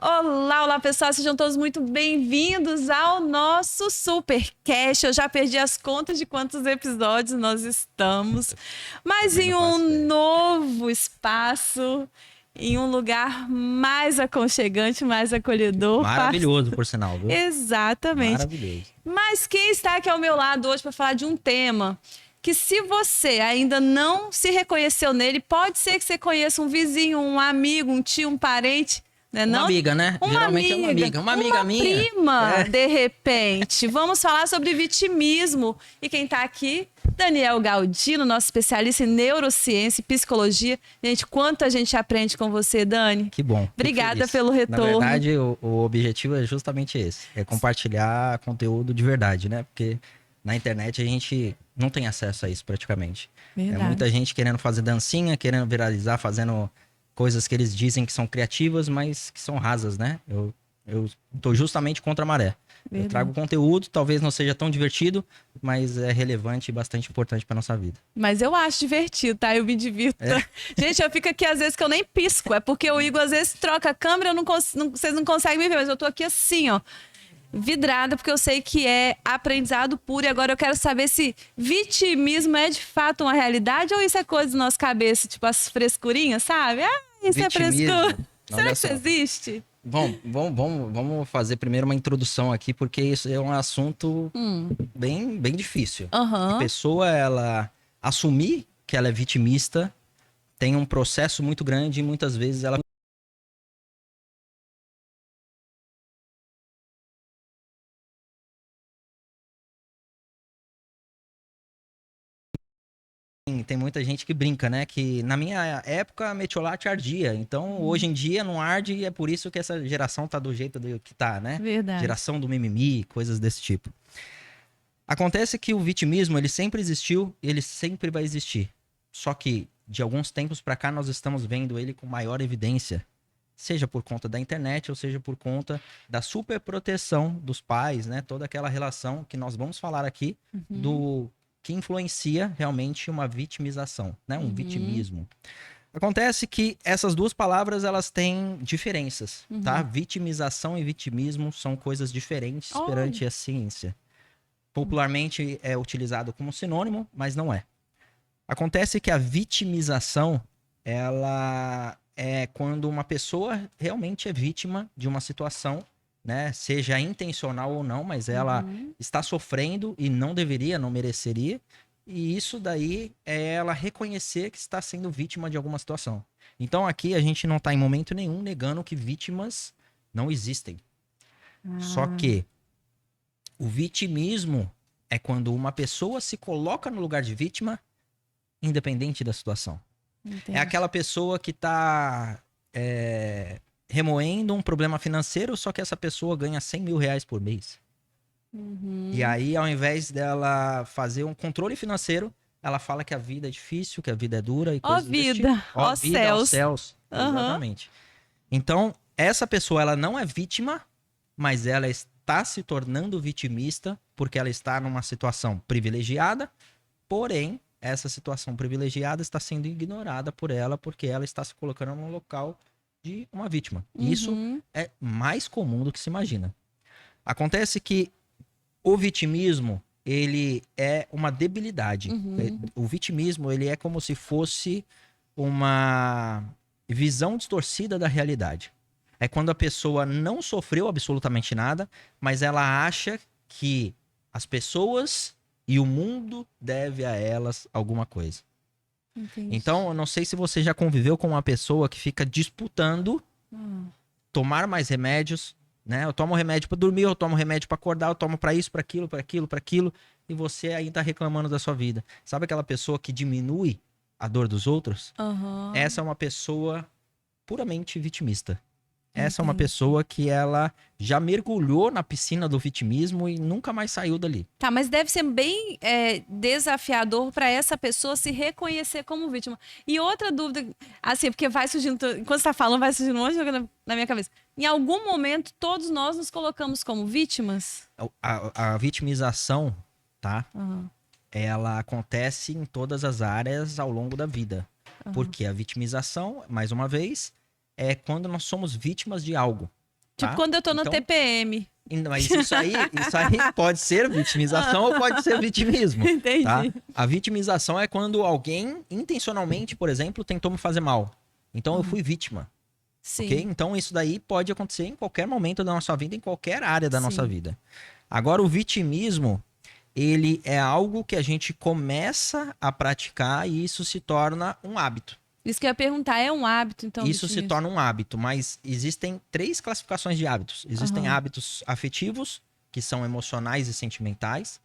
Olá, olá pessoal, sejam todos muito bem-vindos ao nosso Supercast. Eu já perdi as contas de quantos episódios nós estamos, mas Também em não faço um ideia. novo espaço, em um lugar mais aconchegante, mais acolhedor. Maravilhoso, por sinal, viu? Exatamente. Maravilhoso. Mas quem está aqui ao meu lado hoje para falar de um tema que, se você ainda não se reconheceu nele, pode ser que você conheça um vizinho, um amigo, um tio, um parente, né? Uma Não, amiga, né? uma Geralmente é uma amiga, amiga. Uma amiga uma minha. prima, É. de repente. Vamos falar sobre vitimismo. E quem está aqui? Daniel Galdino, nosso especialista em neurociência e psicologia. Gente, quanto a gente aprende com você, Dani. Que bom. Fico Obrigada feliz. pelo Na retorno. verdade, o objetivo é justamente esse. É compartilhar conteúdo de verdade, né? Porque na internet a gente não tem acesso a isso praticamente. É muita Verdade. gente querendo fazer dancinha, querendo viralizar, fazendo coisas que eles dizem que são criativas, mas que são rasas, né? Eu tô justamente contra a maré. Eu Verdade. trago conteúdo, talvez não seja tão divertido, mas é relevante e bastante importante para nossa vida. Mas eu acho divertido, tá? Eu me divirto. Gente, eu fico aqui às vezes que eu nem pisco. É porque o Igor às vezes troca a câmera, eu vocês não conseguem me ver, mas eu tô aqui assim, ó, vidrada, porque eu sei que é aprendizado puro. E agora eu quero saber se vitimismo é de fato uma realidade ou isso é coisa da nossa cabeça, tipo as frescurinhas, sabe? Ah, isso é frescura. Vitimismo. Será Olha que isso só. existe? Vamos fazer primeiro uma introdução aqui, porque isso é um assunto bem difícil. A Aham. pessoa, ela assumir que ela é vitimista, tem um processo muito grande e muitas vezes ela tem muita gente que brinca, né? Que na minha época, metiolate ardia. Então, hoje em dia não arde e é por isso que essa geração tá do jeito que tá, né? Verdade. Geração do mimimi, coisas desse tipo. Acontece que o vitimismo, ele sempre existiu e ele sempre vai existir. Só que, de alguns tempos pra cá, nós estamos vendo ele com maior evidência. Seja por conta da internet ou seja por conta da superproteção dos pais, né? Toda aquela relação que nós vamos falar aqui do que influencia realmente uma vitimização, né? Um Uhum. vitimismo. Acontece que essas duas palavras, elas têm diferenças, tá? Uhum. Vitimização e vitimismo são coisas diferentes Olha. perante a ciência. Popularmente é utilizado como sinônimo, mas não é. Acontece que a vitimização, ela é quando uma pessoa realmente é vítima de uma situação, né? Seja intencional ou não, mas ela Uhum. está sofrendo e não deveria, não mereceria. E isso daí é ela reconhecer que está sendo vítima de alguma situação. Então aqui a gente não está em momento nenhum negando que vítimas não existem. Só Ah, que o vitimismo é quando uma pessoa se coloca no lugar de vítima, independente da situação. É entendi. aquela pessoa que tá remoendo um problema financeiro, só que essa pessoa ganha 100 mil reais por mês. E Uhum. aí, ao invés dela fazer um controle financeiro, ela fala que a vida é difícil, que a vida é dura e Ó coisas desse tipo. vida, Ó ó vida, aos céus. céus. Aham. Exatamente. Então, essa pessoa, ela não é vítima, mas ela está se tornando vitimista porque ela está numa situação privilegiada, porém, essa situação privilegiada está sendo ignorada por ela porque ela está se colocando no local de uma vítima. E isso Uhum. é mais comum do que se imagina. Acontece que o vitimismo, ele é uma debilidade. Uhum. O vitimismo, ele é como se fosse uma visão distorcida da realidade. É quando a pessoa não sofreu absolutamente nada, mas ela acha que as pessoas e o mundo deve a elas alguma coisa. Entendi. Então, eu não sei se você já conviveu com uma pessoa que fica disputando Ah. tomar mais remédios, né? Eu tomo remédio pra dormir, eu tomo remédio pra acordar, eu tomo pra isso, pra aquilo, pra aquilo, pra aquilo, e você aí tá reclamando da sua vida. Sabe aquela pessoa que diminui a dor dos outros? Essa Aham. é uma pessoa puramente vitimista. Essa é uma Entendi. pessoa que ela já mergulhou na piscina do vitimismo e nunca mais saiu dali. Tá, mas deve ser bem desafiador para essa pessoa se reconhecer como vítima. E outra dúvida, assim, porque vai surgindo, enquanto você tá falando, vai surgindo um monte de coisa na minha cabeça. Em algum momento, todos nós nos colocamos como vítimas? A vitimização, tá? Aham, Ela acontece em todas as áreas ao longo da vida. aham. Porque a vitimização, mais uma vez, é quando nós somos vítimas de algo. Tipo tá? quando eu tô no Então, TPM. Mas isso aí pode ser vitimização ou pode ser vitimismo. Entendi. Tá? A vitimização é quando alguém intencionalmente, por exemplo, tentou me fazer mal. Então eu fui vítima. Sim. Ok? Então isso daí pode acontecer em qualquer momento da nossa vida, em qualquer área da nossa Sim. vida. Agora, o vitimismo, ele é algo que a gente começa a praticar e isso se torna um hábito. Isso que eu ia perguntar, é um hábito, então, Isso se vitimismo? torna um hábito, mas existem 3 classificações de hábitos. Existem Aham. hábitos afetivos, que são emocionais e sentimentais.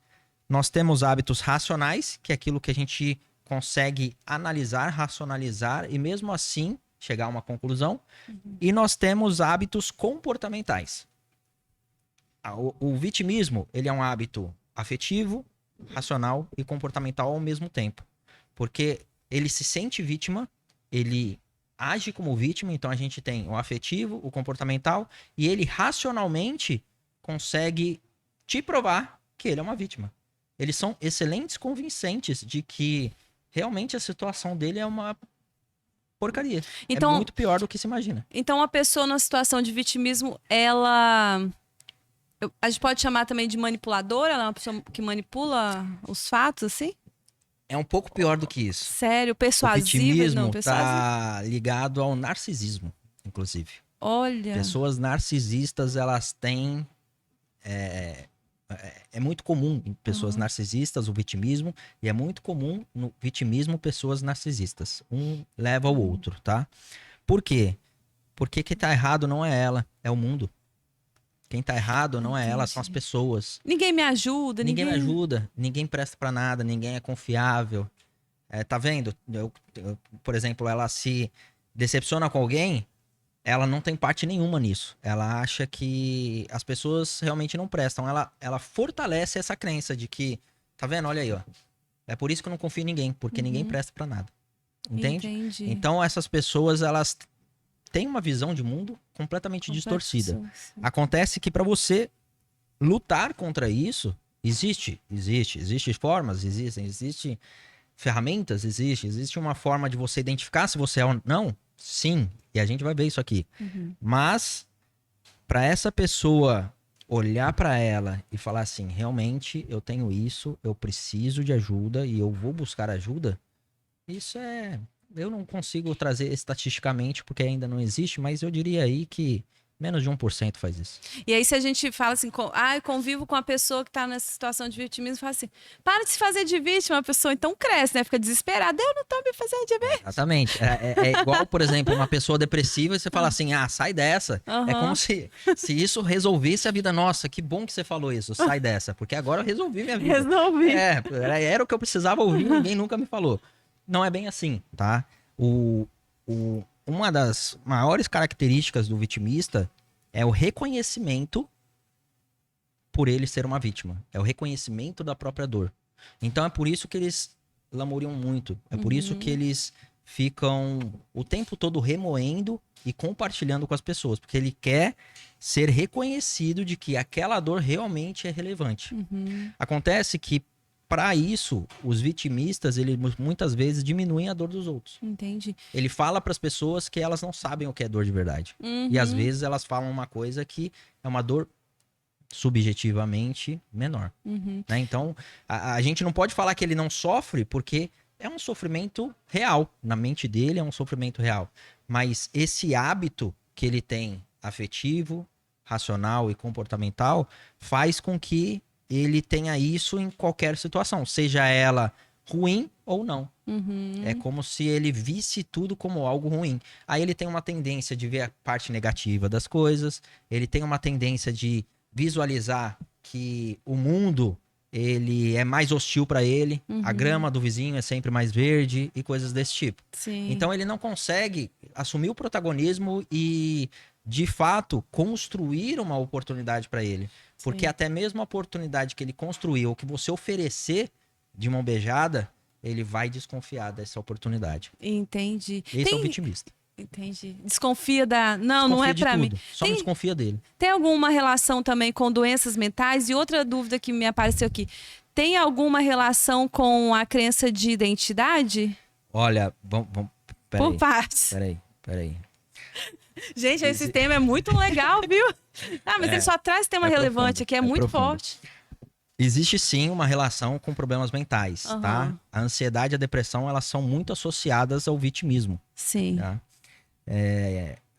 Nós temos hábitos racionais, que é aquilo que a gente consegue analisar, racionalizar e mesmo assim chegar a uma conclusão. E nós temos hábitos comportamentais. O vitimismo, ele é um hábito afetivo, racional e comportamental ao mesmo tempo. Porque ele se sente vítima, ele age como vítima, então a gente tem o afetivo, o comportamental, e ele racionalmente consegue te provar que ele é uma vítima. Eles são excelentes convincentes de que realmente a situação dele é uma porcaria. Então, é muito pior do que se imagina. Então, uma pessoa numa situação de vitimismo, a gente pode chamar também de manipuladora? Ela é uma pessoa que manipula os fatos, assim? É um pouco pior do que isso. Sério? O Persuasiva? vitimismo Não, persuasiva. tá ligado ao narcisismo, inclusive. Olha. Pessoas narcisistas, elas têm... É muito comum em pessoas narcisistas o vitimismo, e é muito comum no vitimismo pessoas narcisistas. Um leva ao outro, tá? Por quê? Porque quem tá errado não é ela, é o mundo. Quem tá errado não é ela, são as pessoas. Ninguém me ajuda, Ninguém me ajuda, ninguém presta pra nada, ninguém é confiável. Tá vendo? Por exemplo, ela se decepciona com alguém, ela não tem parte nenhuma nisso. Ela acha que as pessoas realmente não prestam. Ela fortalece essa crença de que, tá vendo? Olha aí, ó. É por isso que eu não confio em ninguém, porque ninguém presta pra nada. Entende? Entendi. Então essas pessoas, elas têm uma visão de mundo completamente distorcida. Acontece que pra você lutar contra isso, existe formas, existe ferramentas, existe uma forma de você identificar se você é ou não, sim, e a gente vai ver isso aqui. Mas para essa pessoa olhar para ela e falar assim, realmente eu tenho isso, eu preciso de ajuda e eu vou buscar ajuda, isso eu não consigo trazer estatisticamente porque ainda não existe, mas eu diria aí que menos de 1% faz isso. E aí, se a gente fala assim, eu convivo com a pessoa que tá nessa situação de vitimismo, fala assim, para de se fazer de vítima, a pessoa então cresce, né? Fica desesperada, eu não tô me fazendo de vítima. Exatamente. É igual, por exemplo, uma pessoa depressiva e você fala assim, sai dessa. É como se isso resolvesse a vida. Nossa, que bom que você falou isso, sai dessa, porque agora eu resolvi minha vida. Resolvi. Era o que eu precisava ouvir, ninguém nunca me falou. Não é bem assim, tá? Uma das maiores características do vitimista é o reconhecimento por ele ser uma vítima. É o reconhecimento da própria dor. Então é por isso que eles lamuriam muito. É por isso que eles ficam o tempo todo remoendo e compartilhando com as pessoas. Porque ele quer ser reconhecido de que aquela dor realmente é relevante. Acontece que para isso, os vitimistas, eles muitas vezes diminuem a dor dos outros. Entendi. Ele fala para as pessoas que elas não sabem o que é dor de verdade. E às vezes elas falam uma coisa que é uma dor subjetivamente menor. Né? Então, a gente não pode falar que ele não sofre porque é um sofrimento real. Na mente dele é um sofrimento real. Mas esse hábito que ele tem, afetivo, racional e comportamental, faz com que ele tenha isso em qualquer situação, seja ela ruim ou não. É como se ele visse tudo como algo ruim. Aí ele tem uma tendência de ver a parte negativa das coisas, ele tem uma tendência de visualizar que o mundo ele é mais hostil para ele, a grama do vizinho é sempre mais verde e coisas desse tipo. Sim. Então ele não consegue assumir o protagonismo e, de fato, construir uma oportunidade para ele. Porque até mesmo a oportunidade que ele construiu, ou que você oferecer de mão beijada, ele vai desconfiar dessa oportunidade. Entendi. Esse é o vitimista. Entendi. Desconfia da... Não, Desconfia não é de pra tudo. mim. Só não desconfia dele. Tem alguma relação também com doenças mentais? E outra dúvida que me apareceu aqui. Tem alguma relação com a crença de identidade? Olha, vamos Por partes. Peraí. Gente, esse tema é muito legal, viu? Ah, mas ele só traz tema relevante aqui, é muito profundo. forte. Existe sim uma relação com problemas mentais, tá? A ansiedade e a depressão, elas são muito associadas ao vitimismo. Sim. Tá?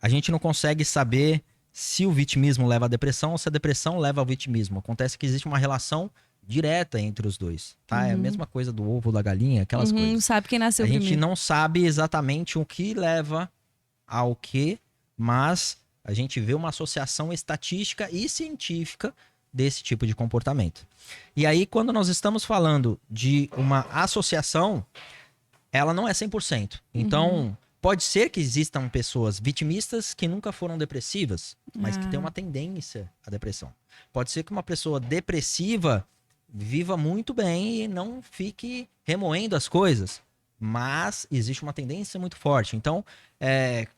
A gente não consegue saber se o vitimismo leva à depressão ou se a depressão leva ao vitimismo. Acontece que existe uma relação direta entre os dois, tá? É a mesma coisa do ovo da galinha, aquelas coisas. Não sabe quem nasceu A gente primeiro. não sabe exatamente o que leva ao que, mas a gente vê uma associação estatística e científica desse tipo de comportamento. E aí, quando nós estamos falando de uma associação, ela não é 100%. Então, pode ser que existam pessoas vitimistas que nunca foram depressivas, mas que têm uma tendência à depressão. Pode ser que uma pessoa depressiva viva muito bem e não fique remoendo as coisas, mas existe uma tendência muito forte. Então,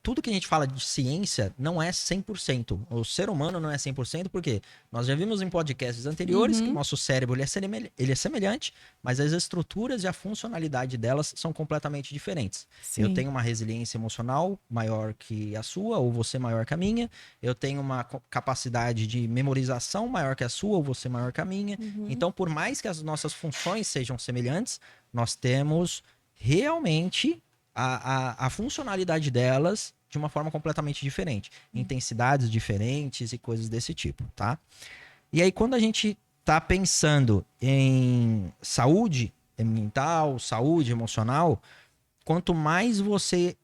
tudo que a gente fala de ciência não é 100%. O ser humano não é 100%, porque nós já vimos em podcasts anteriores que o nosso cérebro ele é semelhante, mas as estruturas e a funcionalidade delas são completamente diferentes. Sim. Eu tenho uma resiliência emocional maior que a sua, ou você maior que a minha. Eu tenho uma capacidade de memorização maior que a sua, ou você maior que a minha. Então, por mais que as nossas funções sejam semelhantes, nós temos realmente a funcionalidade delas de uma forma completamente diferente. Intensidades diferentes e coisas desse tipo, tá? E aí, quando a gente tá pensando em saúde mental, saúde emocional, quanto mais você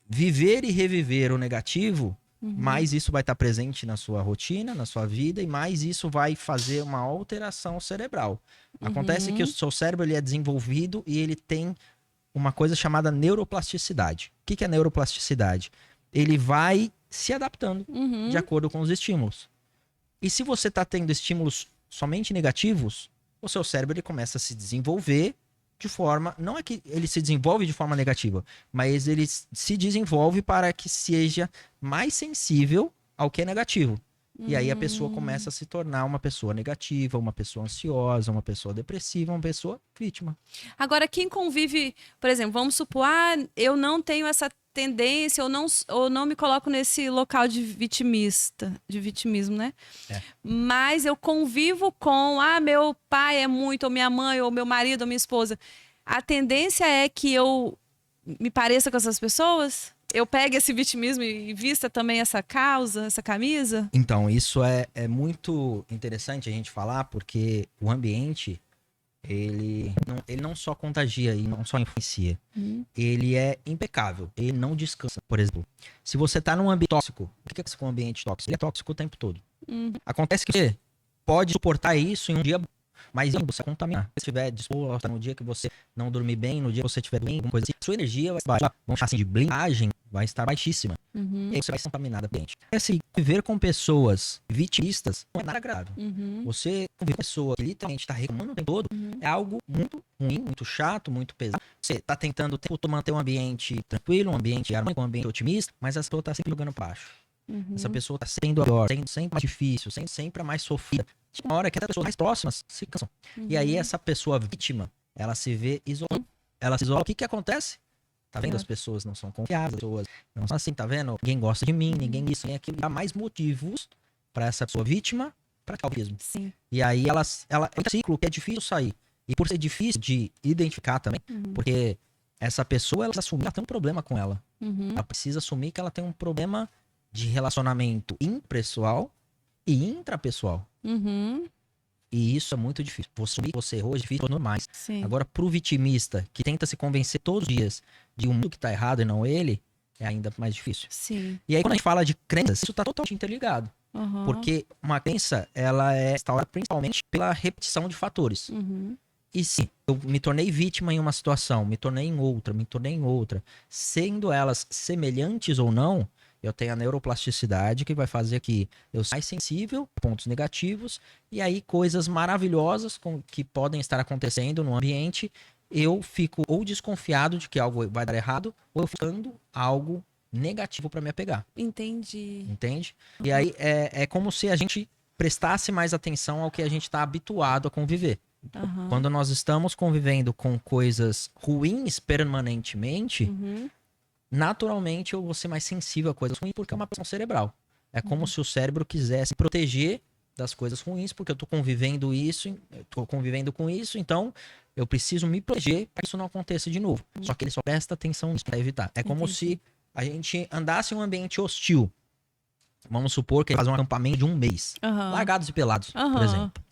viver e reviver o negativo, mais isso vai estar presente na sua rotina, na sua vida, e mais isso vai fazer uma alteração cerebral. Acontece que o seu cérebro ele é desenvolvido e ele tem uma coisa chamada neuroplasticidade. O que é neuroplasticidade? Ele vai se adaptando de acordo com os estímulos. E se você está tendo estímulos somente negativos, o seu cérebro ele começa a se desenvolver de forma... Não é que ele se desenvolve de forma negativa, mas ele se desenvolve para que seja mais sensível ao que é negativo. E aí a pessoa começa a se tornar uma pessoa negativa, uma pessoa ansiosa, uma pessoa depressiva, uma pessoa vítima. Agora, quem convive, por exemplo, vamos supor, eu não tenho essa tendência, ou não me coloco nesse local de vitimismo, né? Mas eu convivo com, meu pai é muito, ou minha mãe, ou meu marido, ou minha esposa. A tendência é que eu me pareça com essas pessoas? Eu pegue esse vitimismo e vista também essa causa, essa camisa? Então, isso é muito interessante a gente falar, porque o ambiente, ele não só contagia e não só influencia. Ele é impecável, ele não descansa. Por exemplo, se você está num ambiente tóxico, o que é um ambiente tóxico? Ele é tóxico o tempo todo. Acontece que você pode suportar isso em um dia, mas você vai contaminar. Se estiver disposto, no dia que você não dormir bem, no dia que você estiver bem, alguma coisa assim, sua energia vai estar, vamos chamar assim, de blindagem, vai estar baixíssima. E aí você vai ser contaminado pelo ambiente. Assim, viver com pessoas vitimistas não é nada agradável. Você conviver com uma pessoa que literalmente está reclamando o tempo todo é algo muito ruim, muito chato, muito pesado. Você está tentando o tempo todo manter um ambiente tranquilo, um ambiente harmônico, um ambiente otimista, mas essa pessoa está sempre jogando para baixo. Essa pessoa está sendo a pior, sendo sempre mais difícil, sendo sempre a mais sofrida. Chega uma hora que as pessoas mais próximas se cansam. E aí essa pessoa vítima, ela se vê isolada. Ela se isola. O que acontece? Tá vendo? As pessoas não são confiáveis, as pessoas não são assim, tá vendo? Ninguém gosta de mim, ninguém isso, nem aquilo. Dá mais motivos para essa pessoa vítima praticar o mesmo. Sim. E aí ela é um ciclo que é difícil sair. E por ser difícil de identificar também, porque essa pessoa, ela precisa assumir que ela tem um problema com ela. Ela precisa assumir que ela tem um problema de relacionamento impessoal e intrapessoal. E isso é muito difícil. Você assumir que você errou é difícil, normais. Sim. Agora, pro vitimista, que tenta se convencer todos os dias de um mundo que tá errado e não ele, é ainda mais difícil. Sim. E aí, quando a gente fala de crenças, isso tá totalmente interligado. Porque uma crença, ela é instaurada principalmente pela repetição de fatores. E sim, eu me tornei vítima em uma situação, me tornei em outra, sendo elas semelhantes ou não, eu tenho a neuroplasticidade que vai fazer que eu seja mais sensível a pontos negativos, e aí coisas maravilhosas que podem estar acontecendo no ambiente, eu fico ou desconfiado de que algo vai dar errado, ou eu ficando algo negativo para me apegar. Entendi. Entende? E aí é como se a gente prestasse mais atenção ao que a gente está habituado a conviver. Quando nós estamos convivendo com coisas ruins permanentemente, naturalmente eu vou ser mais sensível a coisas ruins porque é uma pressão cerebral. É como se o cérebro quisesse proteger das coisas ruins, porque eu tô convivendo com isso, então eu preciso me proteger para que isso não aconteça de novo. Só que ele só presta atenção nisso para evitar. É como se a gente andasse em um ambiente hostil. Vamos supor que ele faz um acampamento de um mês. Largados e Pelados, por exemplo.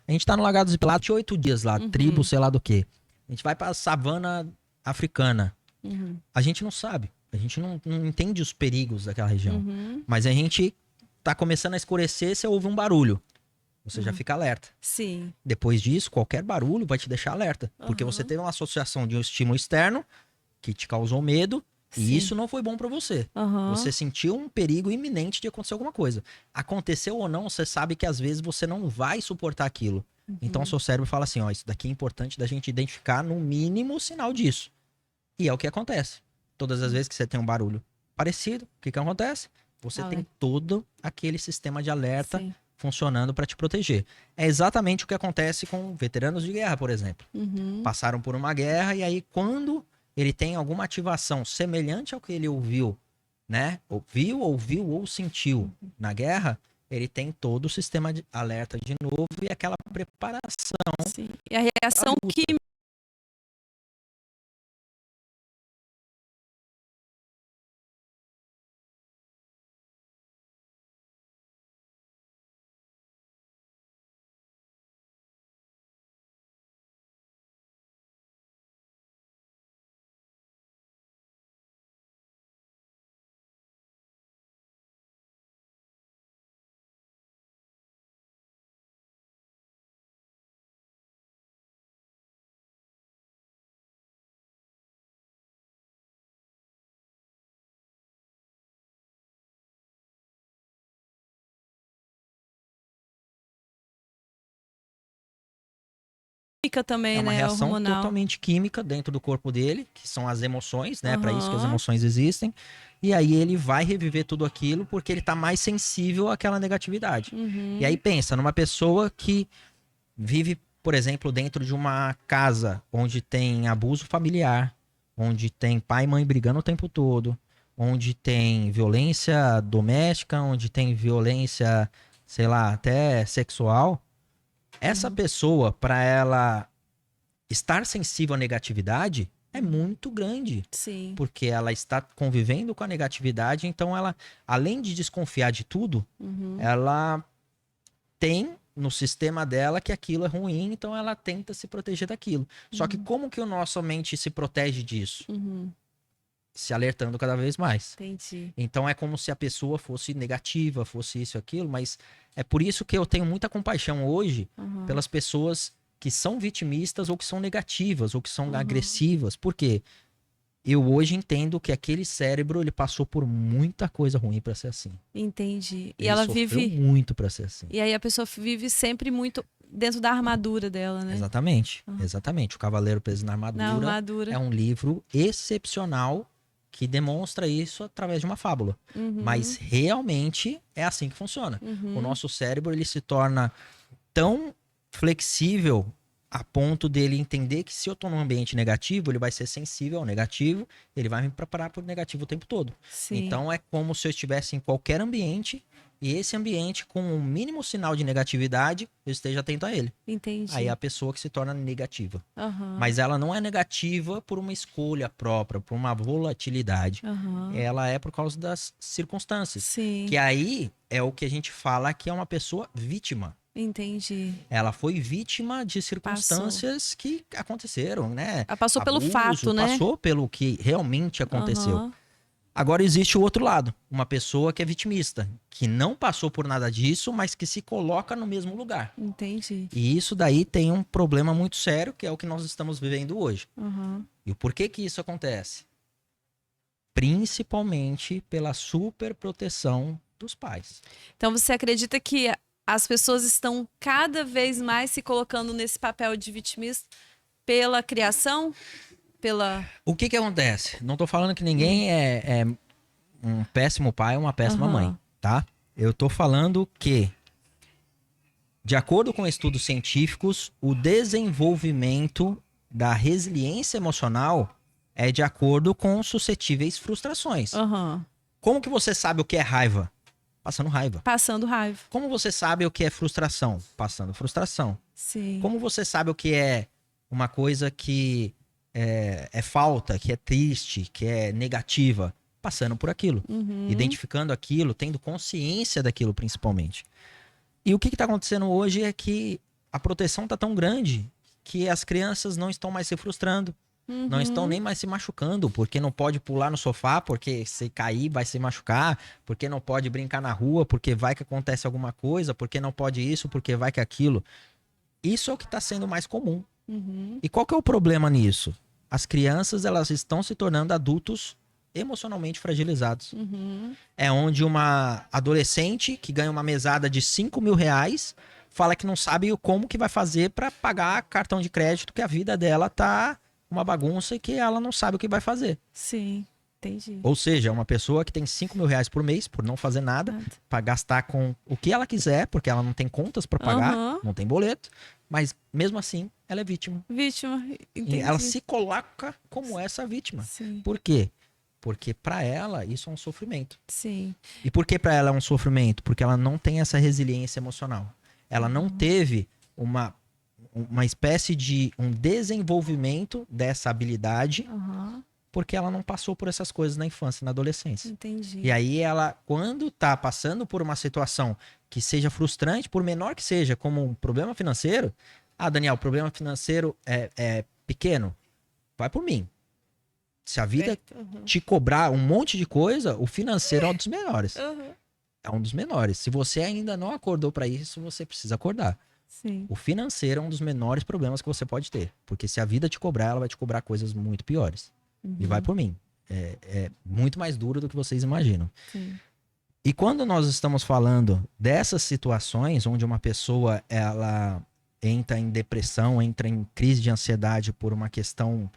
A gente tá no Largados e Pelados de 8 dias lá, tribo, sei lá do quê. A gente vai pra savana africana. A gente não sabe. A gente não entende os perigos daquela região. Mas a gente tá começando a escurecer, você ouve um barulho. Você já fica alerta. Sim. Depois disso, qualquer barulho vai te deixar alerta. Porque você teve uma associação de um estímulo externo que te causou medo. E isso não foi bom pra você. Você sentiu um perigo iminente de acontecer alguma coisa. Aconteceu ou não, você sabe que às vezes você não vai suportar aquilo. Então o seu cérebro fala assim, ó, isso daqui é importante da gente identificar no mínimo o sinal disso. E é o que acontece. Todas as vezes que você tem um barulho parecido, o que acontece? Você tem todo aquele sistema de alerta funcionando para te proteger. É exatamente o que acontece com veteranos de guerra, por exemplo. Passaram por uma guerra e aí quando ele tem alguma ativação semelhante ao que ele ouviu, né? Ouviu ou sentiu na guerra, ele tem todo o sistema de alerta de novo e aquela preparação. Sim. E a reação química. Também, É uma né, reação hormonal. totalmente química dentro do corpo dele, que são as emoções, né? Para isso que as emoções existem. E aí ele vai reviver tudo aquilo porque ele tá mais sensível àquela negatividade. E aí pensa numa pessoa que vive, por exemplo, dentro de uma casa onde tem abuso familiar, onde tem pai e mãe brigando o tempo todo, onde tem violência doméstica, onde tem violência, sei lá, até sexual. Essa pessoa, para ela estar sensível à negatividade, é muito grande. Sim. Porque ela está convivendo com a negatividade, então ela, além de desconfiar de tudo, ela tem no sistema dela que aquilo é ruim, então ela tenta se proteger daquilo. Só que como que o nossa mente se protege disso? Se alertando cada vez mais. Entendi. Então é como se a pessoa fosse negativa, fosse isso e aquilo, mas é por isso que eu tenho muita compaixão hoje pelas pessoas que são vitimistas ou que são negativas ou que são agressivas. Por quê? Eu hoje entendo que aquele cérebro ele passou por muita coisa ruim para ser assim. Entendi. E Ele ela sofreu vive muito para ser assim. E aí a pessoa vive sempre muito dentro da armadura dela, né? Exatamente, exatamente. O Cavaleiro Preso na Na armadura. é um livro excepcional que demonstra isso através de uma fábula. Mas realmente é assim que funciona. O nosso cérebro ele se torna tão flexível a ponto dele entender que se eu tô num ambiente negativo, ele vai ser sensível ao negativo, ele vai me preparar para o negativo o tempo todo. Sim. Então é como se eu estivesse em qualquer ambiente e esse ambiente com o mínimo sinal de negatividade, eu esteja atento a ele. Entendi. Aí é a pessoa que se torna negativa. Mas ela não é negativa por uma escolha própria, por uma volatilidade. Ela é por causa das circunstâncias. Sim. Que aí é o que a gente fala que é uma pessoa vítima. Entendi. Ela foi vítima de circunstâncias que aconteceram, né? Ela passou pelo fato, né? Passou pelo que realmente aconteceu. Agora existe o outro lado, uma pessoa que é vitimista, que não passou por nada disso, mas que se coloca no mesmo lugar. Entendi. E isso daí tem um problema muito sério, que é o que nós estamos vivendo hoje. E o porquê que isso acontece? Principalmente pela superproteção dos pais. Então você acredita que as pessoas estão cada vez mais se colocando nesse papel de vitimista pela criação? O que acontece? Não tô falando que ninguém é um péssimo pai ou uma péssima mãe, tá? Eu tô falando que, de acordo com estudos científicos, o desenvolvimento da resiliência emocional é de acordo com suscetíveis frustrações. Aham. Como que você sabe o que é raiva? Passando raiva. Passando raiva. Como você sabe o que é frustração? Passando frustração. Sim. Como você sabe o que é uma coisa que é falta, que é triste, que é negativa? Passando por aquilo. Uhum. Identificando aquilo, tendo consciência daquilo principalmente. E o que está acontecendo hoje é que a proteção está tão grande que as crianças não estão mais se frustrando. Não estão nem mais se machucando, porque não pode pular no sofá, porque se cair vai se machucar, porque não pode brincar na rua, porque vai que acontece alguma coisa, porque não pode isso, porque vai que aquilo. Isso é o que está sendo mais comum. Uhum. E qual que é o problema nisso? As crianças, elas estão se tornando adultos emocionalmente fragilizados. Uhum. É onde uma adolescente que ganha uma mesada de 5 mil reais fala que não sabe como que vai fazer para pagar cartão de crédito, que a vida dela tá uma bagunça e que ela não sabe o que vai fazer. Sim, entendi. Ou seja, uma pessoa que tem 5 mil reais por mês por não fazer nada, para gastar com o que ela quiser, porque ela não tem contas para pagar, Aham. não tem boleto, mas mesmo assim ela é vítima. Vítima, E entendi. ela se coloca como essa vítima. Sim, Por quê? Porque para ela isso é um sofrimento. sim. E por que para ela é um sofrimento? Porque ela não tem essa resiliência emocional. Ela não teve uma espécie de um desenvolvimento dessa habilidade, Aham, porque ela não passou por essas coisas na infância e na adolescência. entendi. E aí ela, quando tá passando por uma situação que seja frustrante, por menor que seja, como um problema financeiro, Daniel, o problema financeiro é pequeno, vai por mim. Se a vida Aham. te cobrar um monte de coisa, o financeiro é um dos menores. Aham. É um dos menores. Se você ainda não acordou para isso, você precisa acordar. Sim. O financeiro é um dos menores problemas que você pode ter. Porque se a vida te cobrar, ela vai te cobrar coisas muito piores. E vai por mim. É muito mais duro do que vocês imaginam. Sim. E quando nós estamos falando dessas situações onde uma pessoa ela entra em depressão, entra em crise de ansiedade por uma questão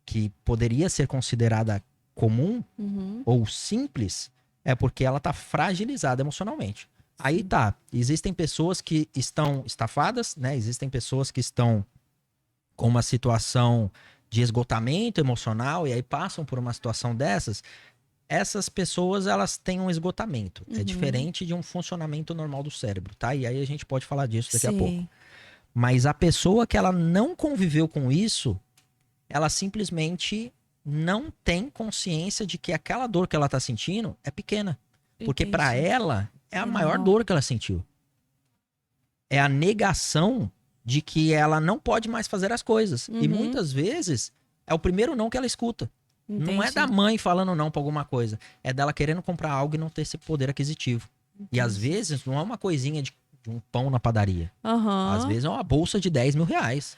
que poderia ser considerada comum Uhum. ou simples, é porque ela está fragilizada emocionalmente. Aí tá, existem pessoas que estão estafadas, né? Existem pessoas que estão com uma situação de esgotamento emocional e aí passam por uma situação dessas. Essas pessoas, elas têm um esgotamento. É diferente de um funcionamento normal do cérebro, tá? E aí a gente pode falar disso daqui a pouco. Sim. Mas a pessoa que ela não conviveu com isso, ela simplesmente não tem consciência de que aquela dor que ela tá sentindo é pequena. Porque Entendi. para ela é a maior Enorme. dor que ela sentiu. É a negação de que ela não pode mais fazer as coisas. E muitas vezes é o primeiro não que ela escuta. Não é Entendi. da mãe falando não pra alguma coisa. É dela querendo comprar algo e não ter esse poder aquisitivo. E às vezes não é uma coisinha de um pão na padaria. Aham. Às vezes é uma bolsa de 10 mil reais.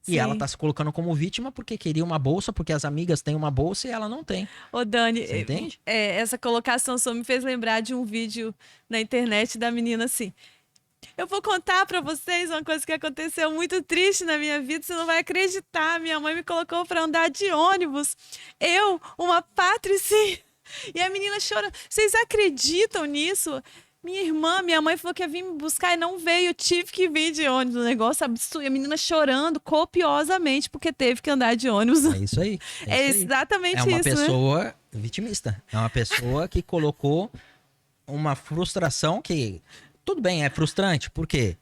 E Sim. ela tá se colocando como vítima porque queria uma bolsa, porque as amigas têm uma bolsa e ela não tem. Ô, Dani, Você entende? essa colocação só me fez lembrar de um vídeo na internet da menina assim. Eu vou contar pra vocês uma coisa que aconteceu muito triste na minha vida, você não vai acreditar. Minha mãe me colocou pra andar de ônibus. Eu, uma patricinha. E a menina chorando. Vocês acreditam nisso? Minha mãe falou que ia vir me buscar e não veio. Eu tive que vir de ônibus. Um negócio absurdo. E a menina chorando copiosamente porque teve que andar de ônibus. É isso aí. É isso aí. exatamente É uma isso, né? pessoa vitimista. É uma pessoa que colocou uma frustração que... Tudo bem, é frustrante. Por quê?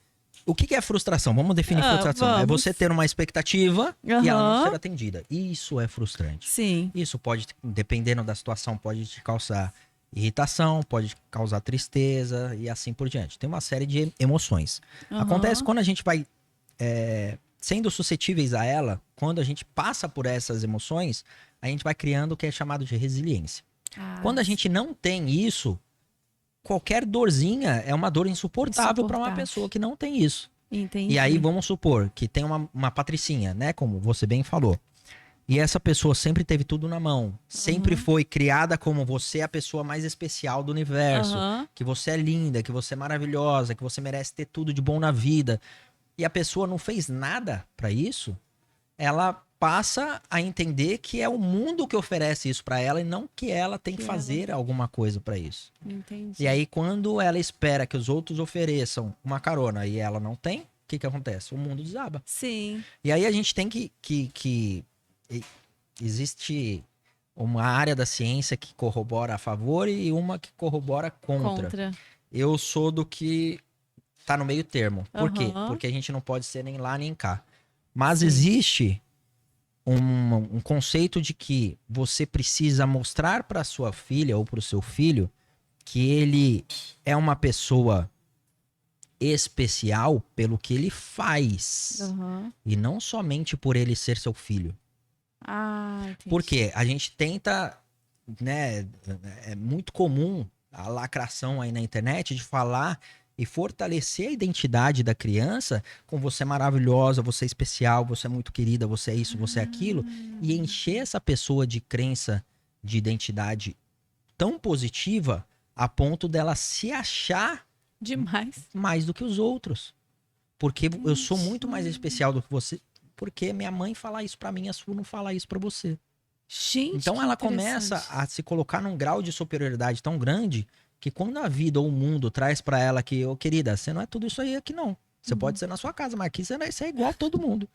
O que é frustração? Vamos definir frustração. É vamos. você ter uma expectativa e ela não Aham. ser atendida. Isso é frustrante. Sim. Isso pode, dependendo da situação, pode te causar irritação, pode causar tristeza e assim por diante. Tem uma série de emoções. Aham. Acontece quando a gente vai sendo suscetíveis a ela, quando a gente passa por essas emoções, a gente vai criando o que é chamado de resiliência. Ah, Quando a gente não tem isso, qualquer dorzinha é uma dor insuportável para uma Insuportável. pessoa que não tem isso. entendi. E aí vamos supor que tem uma patricinha, né? Como você bem falou. E essa pessoa sempre teve tudo na mão. Sempre foi criada como você é a pessoa mais especial do universo. Aham. Que você é linda, que você é maravilhosa, que você merece ter tudo de bom na vida. E a pessoa não fez nada para isso. Ela passa a entender que é o mundo que oferece isso para ela e não que ela tem que Que fazer alguma coisa para isso. Entendi. E aí, quando ela espera que os outros ofereçam uma carona e ela não tem, o que acontece? O mundo desaba. Sim. E aí a gente tem que existe uma área da ciência que corrobora a favor e uma que corrobora contra. Eu sou do que tá no meio termo. Por quê? Porque a gente não pode ser nem lá nem cá. Mas existe um conceito de que você precisa mostrar para sua filha ou para o seu filho que ele é uma pessoa especial pelo que ele faz. E não somente por ele ser seu filho. Porque a gente tenta, né? É muito comum a lacração aí na internet de falar e fortalecer a identidade da criança com você é maravilhosa, você é especial, você é muito querida, você é isso, você é aquilo. E encher essa pessoa de crença, de identidade tão positiva a ponto dela se achar demais mais do que os outros. Porque eu sou muito mais especial do que você, porque minha mãe fala isso pra mim, a sua não fala isso pra você. Gente, então ela começa a se colocar num grau de superioridade tão grande que quando a vida ou o mundo traz pra ela que, ô querida, você não é tudo isso aí aqui não. Você pode ser na sua casa, mas aqui você é igual a todo mundo.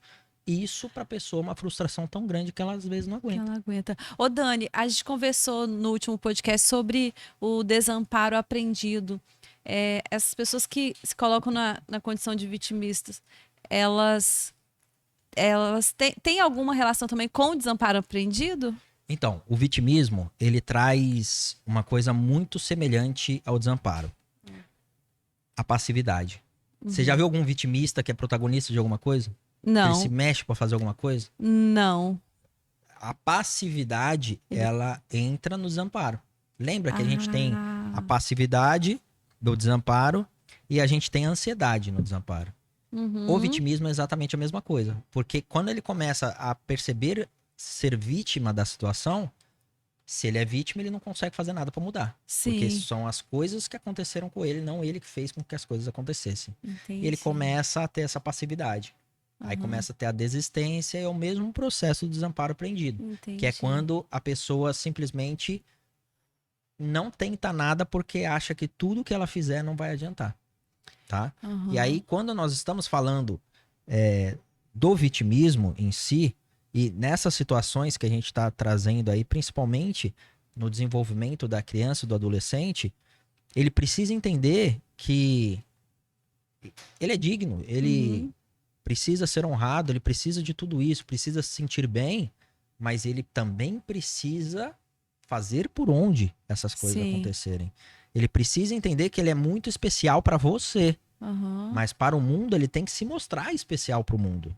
Isso pra pessoa é uma frustração tão grande que ela às vezes não aguenta. Ela aguenta. Ô Dani, a gente conversou no último podcast sobre o desamparo aprendido. Essas pessoas que se colocam na condição de vitimistas, elas têm alguma relação também com o desamparo aprendido? Então, o vitimismo, ele traz uma coisa muito semelhante ao desamparo. A passividade. Você já viu algum vitimista que é protagonista de alguma coisa? Não. Ele se mexe pra fazer alguma coisa? Não. A passividade, ela entra no desamparo. Lembra que a gente tem a passividade do desamparo e a gente tem a ansiedade no desamparo. O vitimismo é exatamente a mesma coisa. Porque quando ele começa a perceber ser vítima da situação, se ele é vítima, ele não consegue fazer nada pra mudar. Sim. Porque são as coisas que aconteceram com ele, não ele que fez com que as coisas acontecessem. Entendi. E ele começa a ter essa passividade. Aí começa a ter a desistência e é o mesmo processo do desamparo aprendido. Entendi. Que é quando a pessoa simplesmente não tenta nada porque acha que tudo que ela fizer não vai adiantar. Tá? E aí, quando nós estamos falando do vitimismo em si, e nessas situações que a gente está trazendo aí, principalmente no desenvolvimento da criança e do adolescente, ele precisa entender que ele é digno, ele precisa ser honrado, ele precisa de tudo isso, precisa se sentir bem, mas ele também precisa fazer por onde essas coisas acontecerem. Ele precisa entender que ele é muito especial para você, mas para o mundo ele tem que se mostrar especial para o mundo.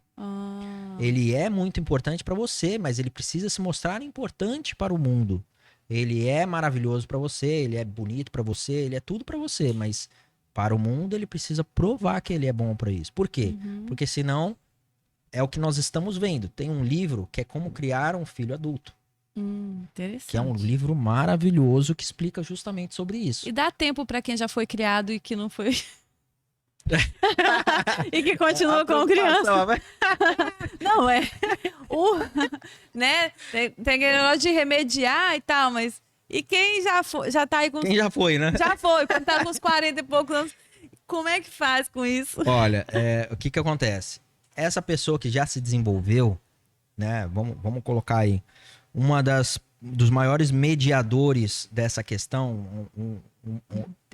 Ele é muito importante para você, mas ele precisa se mostrar importante para o mundo. Ele é maravilhoso para você, ele é bonito para você, ele é tudo para você, mas para o mundo ele precisa provar que ele é bom para isso. Por quê? Porque senão é o que nós estamos vendo. Tem um livro que é Como Criar um Filho Adulto. Interessante. Que é um livro maravilhoso que explica justamente sobre isso. E dá tempo para quem já foi criado e que não foi... e que continua como criança. Não, né? Tem aquele negócio de remediar e tal, mas... E quem já tá aí com... Quem já foi, né? Já foi, quando tá com uns 40 e poucos anos. Como é que faz com isso? Olha, o que acontece? Essa pessoa que já se desenvolveu, né? Vamos colocar aí. Dos maiores mediadores dessa questão.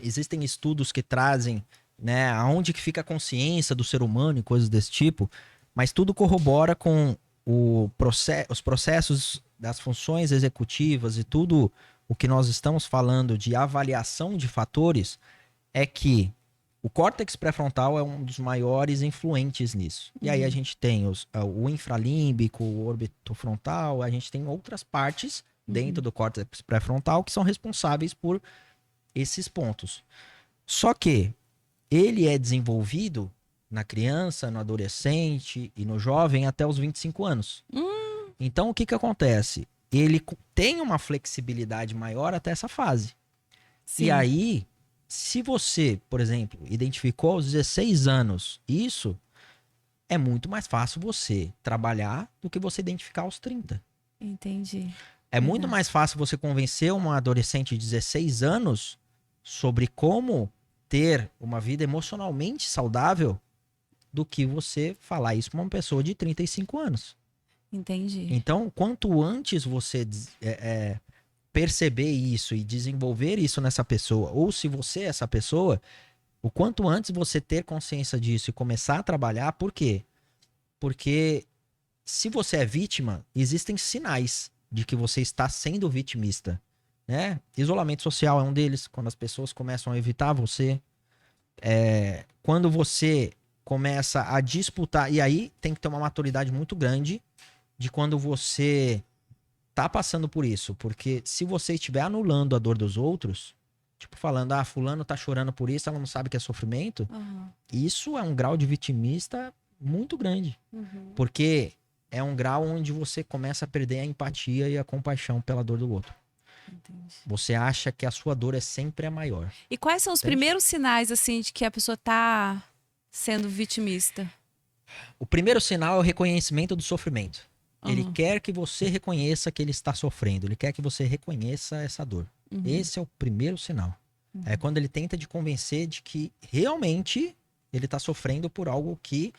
Existem estudos que trazem, né, aonde que fica a consciência do ser humano e coisas desse tipo, mas tudo corrobora com os processos das funções executivas e tudo o que nós estamos falando de avaliação de fatores é que o córtex pré-frontal é um dos maiores influentes nisso. E aí a gente tem o infralímbico, o orbitofrontal, a gente tem outras partes dentro do córtex pré-frontal que são responsáveis por esses pontos. Só que ele é desenvolvido na criança, no adolescente e no jovem até os 25 anos. Então, o que acontece? Ele tem uma flexibilidade maior até essa fase. Sim. E aí, se você, por exemplo, identificou aos 16 anos isso, é muito mais fácil você trabalhar do que você identificar aos 30. Entendi. É muito mais fácil você convencer uma adolescente de 16 anos sobre como ter uma vida emocionalmente saudável do que você falar isso para uma pessoa de 35 anos. Entendi. Então, quanto antes você perceber isso e desenvolver isso nessa pessoa, ou se você é essa pessoa, o quanto antes você ter consciência disso e começar a trabalhar, por quê? Porque se você é vítima, existem sinais de que você está sendo vitimista, né? Isolamento social é um deles, quando as pessoas começam a evitar você, quando você começa a disputar, e aí tem que ter uma maturidade muito grande de quando você tá passando por isso, porque se você estiver anulando a dor dos outros, tipo falando, fulano tá chorando por isso, ela não sabe que é sofrimento, isso é um grau de vitimista muito grande, porque é um grau onde você começa a perder a empatia e a compaixão pela dor do outro. Entendi. Você acha que a sua dor é sempre a maior. E quais são os primeiros sinais, assim, de que a pessoa tá sendo vitimista? O primeiro sinal é o reconhecimento do sofrimento. Ele quer que você reconheça que ele está sofrendo. Ele quer que você reconheça essa dor. Esse é o primeiro sinal. É quando ele tenta te convencer de que realmente ele está sofrendo por algo que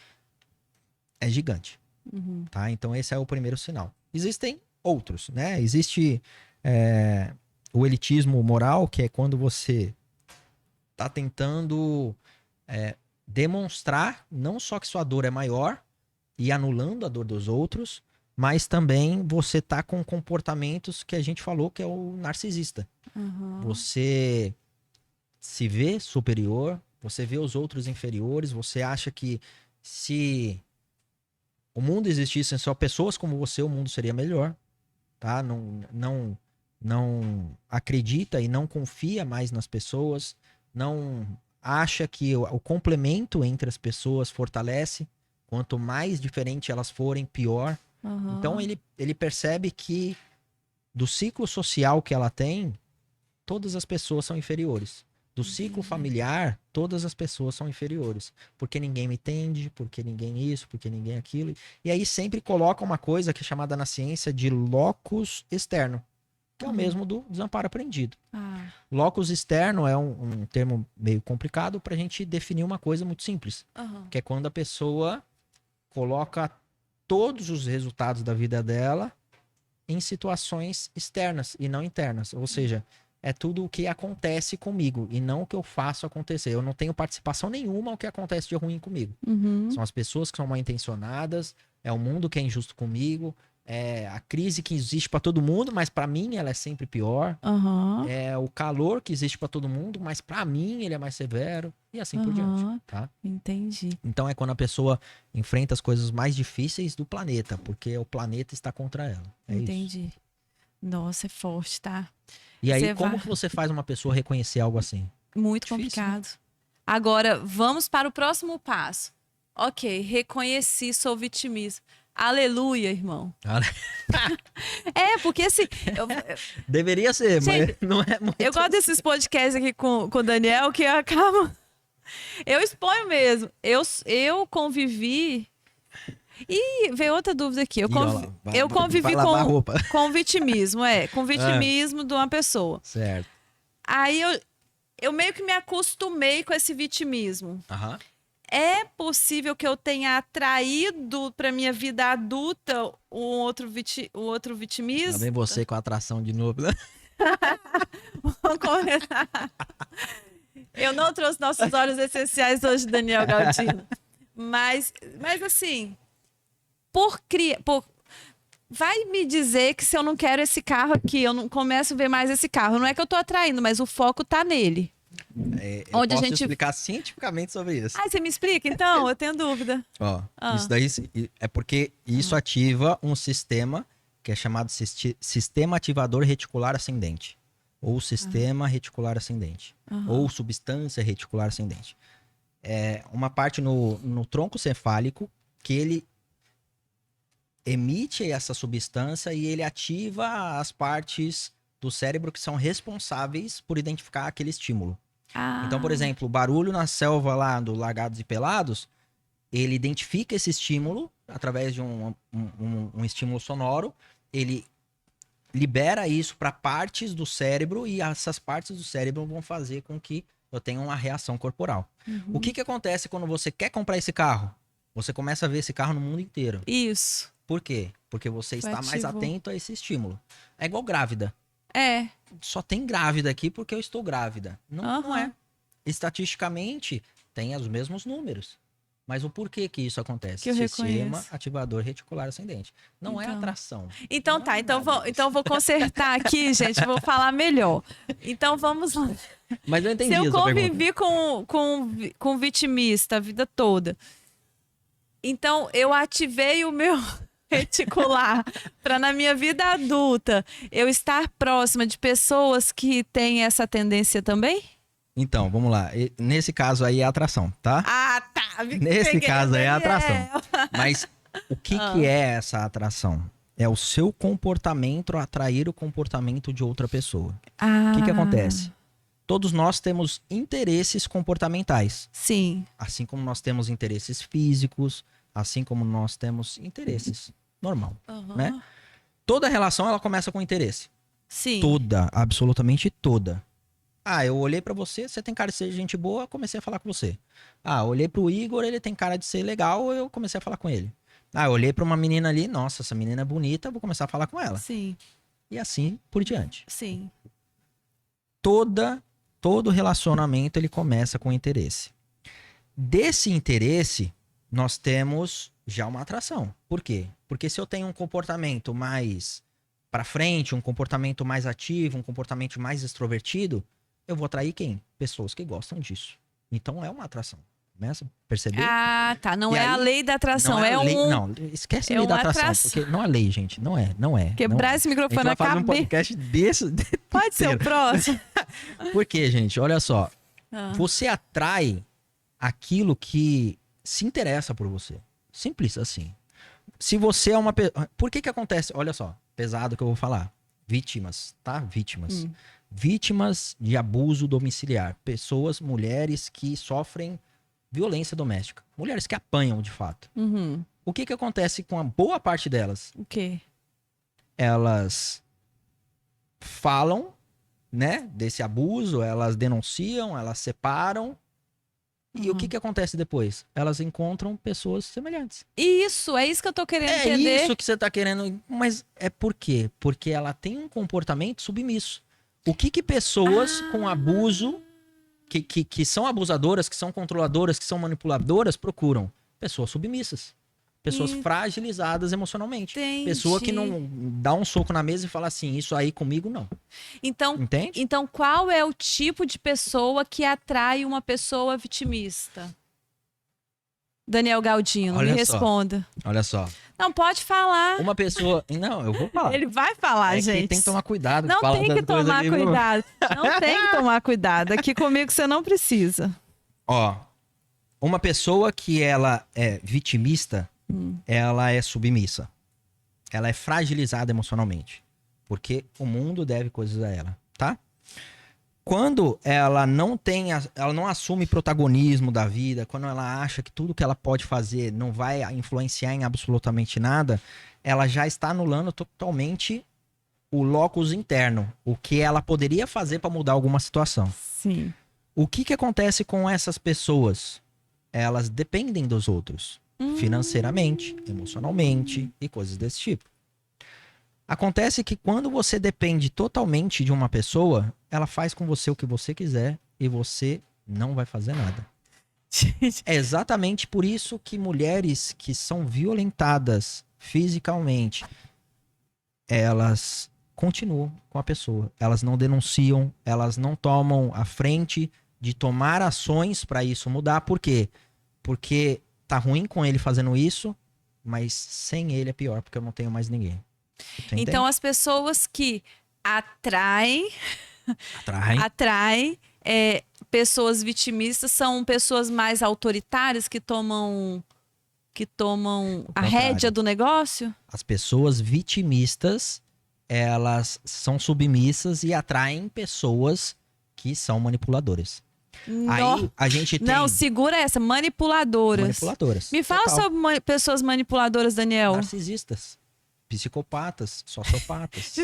é gigante. Tá? Então esse é o primeiro sinal. Existem outros, né? Existe o elitismo moral, que é quando você está tentando demonstrar não só que sua dor é maior e anulando a dor dos outros, mas também você tá com comportamentos que a gente falou que é o narcisista. Você se vê superior, você vê os outros inferiores, você acha que se o mundo existisse só pessoas como você, o mundo seria melhor, tá? Não acredita e não confia mais nas pessoas, não acha que o complemento entre as pessoas fortalece, quanto mais diferente elas forem, pior. Então ele percebe que do ciclo social que ela tem, todas as pessoas são inferiores. Do ciclo familiar, todas as pessoas são inferiores. Porque ninguém me entende, porque ninguém isso, porque ninguém aquilo. E aí sempre coloca uma coisa que é chamada na ciência de locus externo, que é o mesmo do desamparo aprendido. Locus externo é um termo meio complicado para a gente definir uma coisa muito simples. Que é quando a pessoa coloca todos os resultados da vida dela em situações externas e não internas. Ou seja, é tudo o que acontece comigo e não o que eu faço acontecer. Eu não tenho participação nenhuma ao que acontece de ruim comigo. São as pessoas que são mal intencionadas, é o mundo que é injusto comigo, é a crise que existe para todo mundo, mas para mim ela é sempre pior. É o calor que existe para todo mundo, mas para mim ele é mais severo e assim por diante, tá? Entendi. Então é quando a pessoa enfrenta as coisas mais difíceis do planeta, porque o planeta está contra ela. Entendi. Isso. Nossa, é forte, tá? E aí, como que você faz uma pessoa reconhecer algo assim? Muito Difícil, complicado. né? Agora, vamos para o próximo passo. Ok, reconheci, sou vitimismo. Aleluia, irmão. Porque assim. Deveria ser, gente, mas não é muito. Eu gosto desses podcasts aqui com o Daniel, que acabam. Eu exponho mesmo. Eu convivi. E veio outra dúvida aqui. Eu convivi com vitimismo, com vitimismo de uma pessoa. Certo. Aí eu meio que me acostumei com esse vitimismo. É possível que eu tenha atraído para minha vida adulta o outro vitimismo? Lá vem você com a atração de novo, né? Vamos começar. Eu não trouxe nossos óleos essenciais hoje, Daniel Galdino. Mas assim, vai me dizer que se eu não quero esse carro aqui, eu não começo a ver mais esse carro. Não é que eu tô atraindo, mas o foco tá nele. Eu posso explicar cientificamente sobre isso. Você me explica, então? Eu tenho dúvida. Isso daí é porque isso ativa um sistema que é chamado sistema ativador reticular ascendente. Ou sistema reticular ascendente. Ou substância reticular ascendente. É uma parte no tronco cefálico que ele emite essa substância e ele ativa as partes do cérebro que são responsáveis por identificar aquele estímulo. Então, por exemplo, o barulho na selva lá do Largados e Pelados, ele identifica esse estímulo através de um estímulo sonoro, ele libera isso para partes do cérebro e essas partes do cérebro vão fazer com que eu tenha uma reação corporal. O que acontece quando você quer comprar esse carro? Você começa a ver esse carro no mundo inteiro. Isso. Por quê? Porque você Foi está mais ativo. atento a esse estímulo. É igual grávida. É. Só tem grávida aqui porque eu estou grávida. Não Aham. é. Estatisticamente, tem os mesmos números. Mas o porquê que isso acontece? Que eu Sistema reconheço. ativador reticular ascendente. Não é Então. atração. Então Não tá, é então nada disso. vou consertar aqui, gente, vou falar melhor. Então vamos lá. Mas eu Se entendi eu a sua pergunta. convivi com vitimista a vida toda, então eu ativei o meu reticular para na minha vida adulta eu estar próxima de pessoas que têm essa tendência também? Então, vamos lá. Nesse caso aí é atração, tá? Ah, tá. Nesse Peguei caso aí é Daniel. atração. Mas o que é essa atração? É o seu comportamento atrair o comportamento de outra pessoa. Ah, O que acontece? Todos nós temos interesses comportamentais. Sim. Assim como nós temos interesses físicos, assim como nós temos interesses. Normal, Aham. né? Toda relação, ela começa com interesse. Sim. Toda, absolutamente toda. Ah, eu olhei pra você, você tem cara de ser gente boa, comecei a falar com você. Ah, olhei pro Igor, ele tem cara de ser legal, eu comecei a falar com ele. Ah, eu olhei pra uma menina ali, nossa, essa menina é bonita, vou começar a falar com ela. Sim. E assim por diante. Sim. Todo relacionamento, ele começa com interesse. Desse interesse, nós temos já uma atração. Por quê? Porque se eu tenho um comportamento mais pra frente, um comportamento mais ativo, um comportamento mais extrovertido, eu vou atrair quem? Pessoas que gostam disso. Então é uma atração. Começa a perceber? Ah, tá. Não E é a aí, lei da atração, não é é a lei, um. não, esquece a é lei da uma atração, atração. porque não é lei, gente, não é. Quebrar não é. esse A gente microfone vai na fazer um cabeça. podcast desse. Pode ser o inteiro. próximo. Por quê, gente? Olha só. Ah. Você atrai aquilo que se interessa por você. Simples assim. Se você é uma pessoa. Por que acontece? Olha só, pesado que eu vou falar. Vítimas, tá? Vítimas. Vítimas de abuso domiciliar. Pessoas, mulheres que sofrem violência doméstica. Mulheres que apanham de fato. Uhum. O que acontece com a boa parte delas? O quê? Elas falam, né, desse abuso, elas denunciam, elas separam. E o que acontece depois? Elas encontram pessoas semelhantes. Isso, é isso que eu tô querendo É entender. isso que você tá querendo. Mas é por quê? Porque ela tem um comportamento submisso. O que pessoas com abuso, que são abusadoras, que são controladoras, que são manipuladoras, procuram? Pessoas submissas. Pessoas fragilizadas emocionalmente. Entendi. Pessoa que não dá um soco na mesa e fala assim, isso aí comigo não. Então, Entende? então, qual é o tipo de pessoa que atrai uma pessoa vitimista? Daniel Galdino, Olha me só. responda. Olha só. Não, pode falar. Uma pessoa... Não, eu vou falar. Ele vai falar, É gente. que tem que tomar cuidado. Não falar tem das que coisas tomar aqui, viu? cuidado. Não tem que tomar cuidado. Aqui comigo você não precisa. Ó, uma pessoa que ela é vitimista, ela é submissa. Ela é fragilizada emocionalmente. Porque o mundo deve coisas a ela, tá? Quando ela não ela não assume protagonismo da vida, quando ela acha que tudo que ela pode fazer não vai influenciar em absolutamente nada, ela já está anulando totalmente o locus interno, o que ela poderia fazer para mudar alguma situação. Sim. O que acontece com essas pessoas? Elas dependem dos outros, financeiramente, emocionalmente e coisas desse tipo. Acontece que quando você depende totalmente de uma pessoa, ela faz com você o que você quiser e você não vai fazer nada. É exatamente por isso que mulheres que são violentadas fisicamente, elas continuam com a pessoa. Elas não denunciam, elas não tomam a frente de tomar ações para isso mudar. Por quê? Porque tá ruim com ele fazendo isso, mas sem ele é pior, porque eu não tenho mais ninguém. Você Então, entende? as pessoas que atraem pessoas vitimistas são pessoas mais autoritárias que tomam a contrário. rédea do negócio? As pessoas vitimistas, elas são submissas e atraem pessoas que são manipuladoras. Aí a gente tem Não, segura essa, manipuladoras. manipuladoras. Me fala Total. sobre pessoas manipuladoras, Daniel. Narcisistas, psicopatas, sociopatas.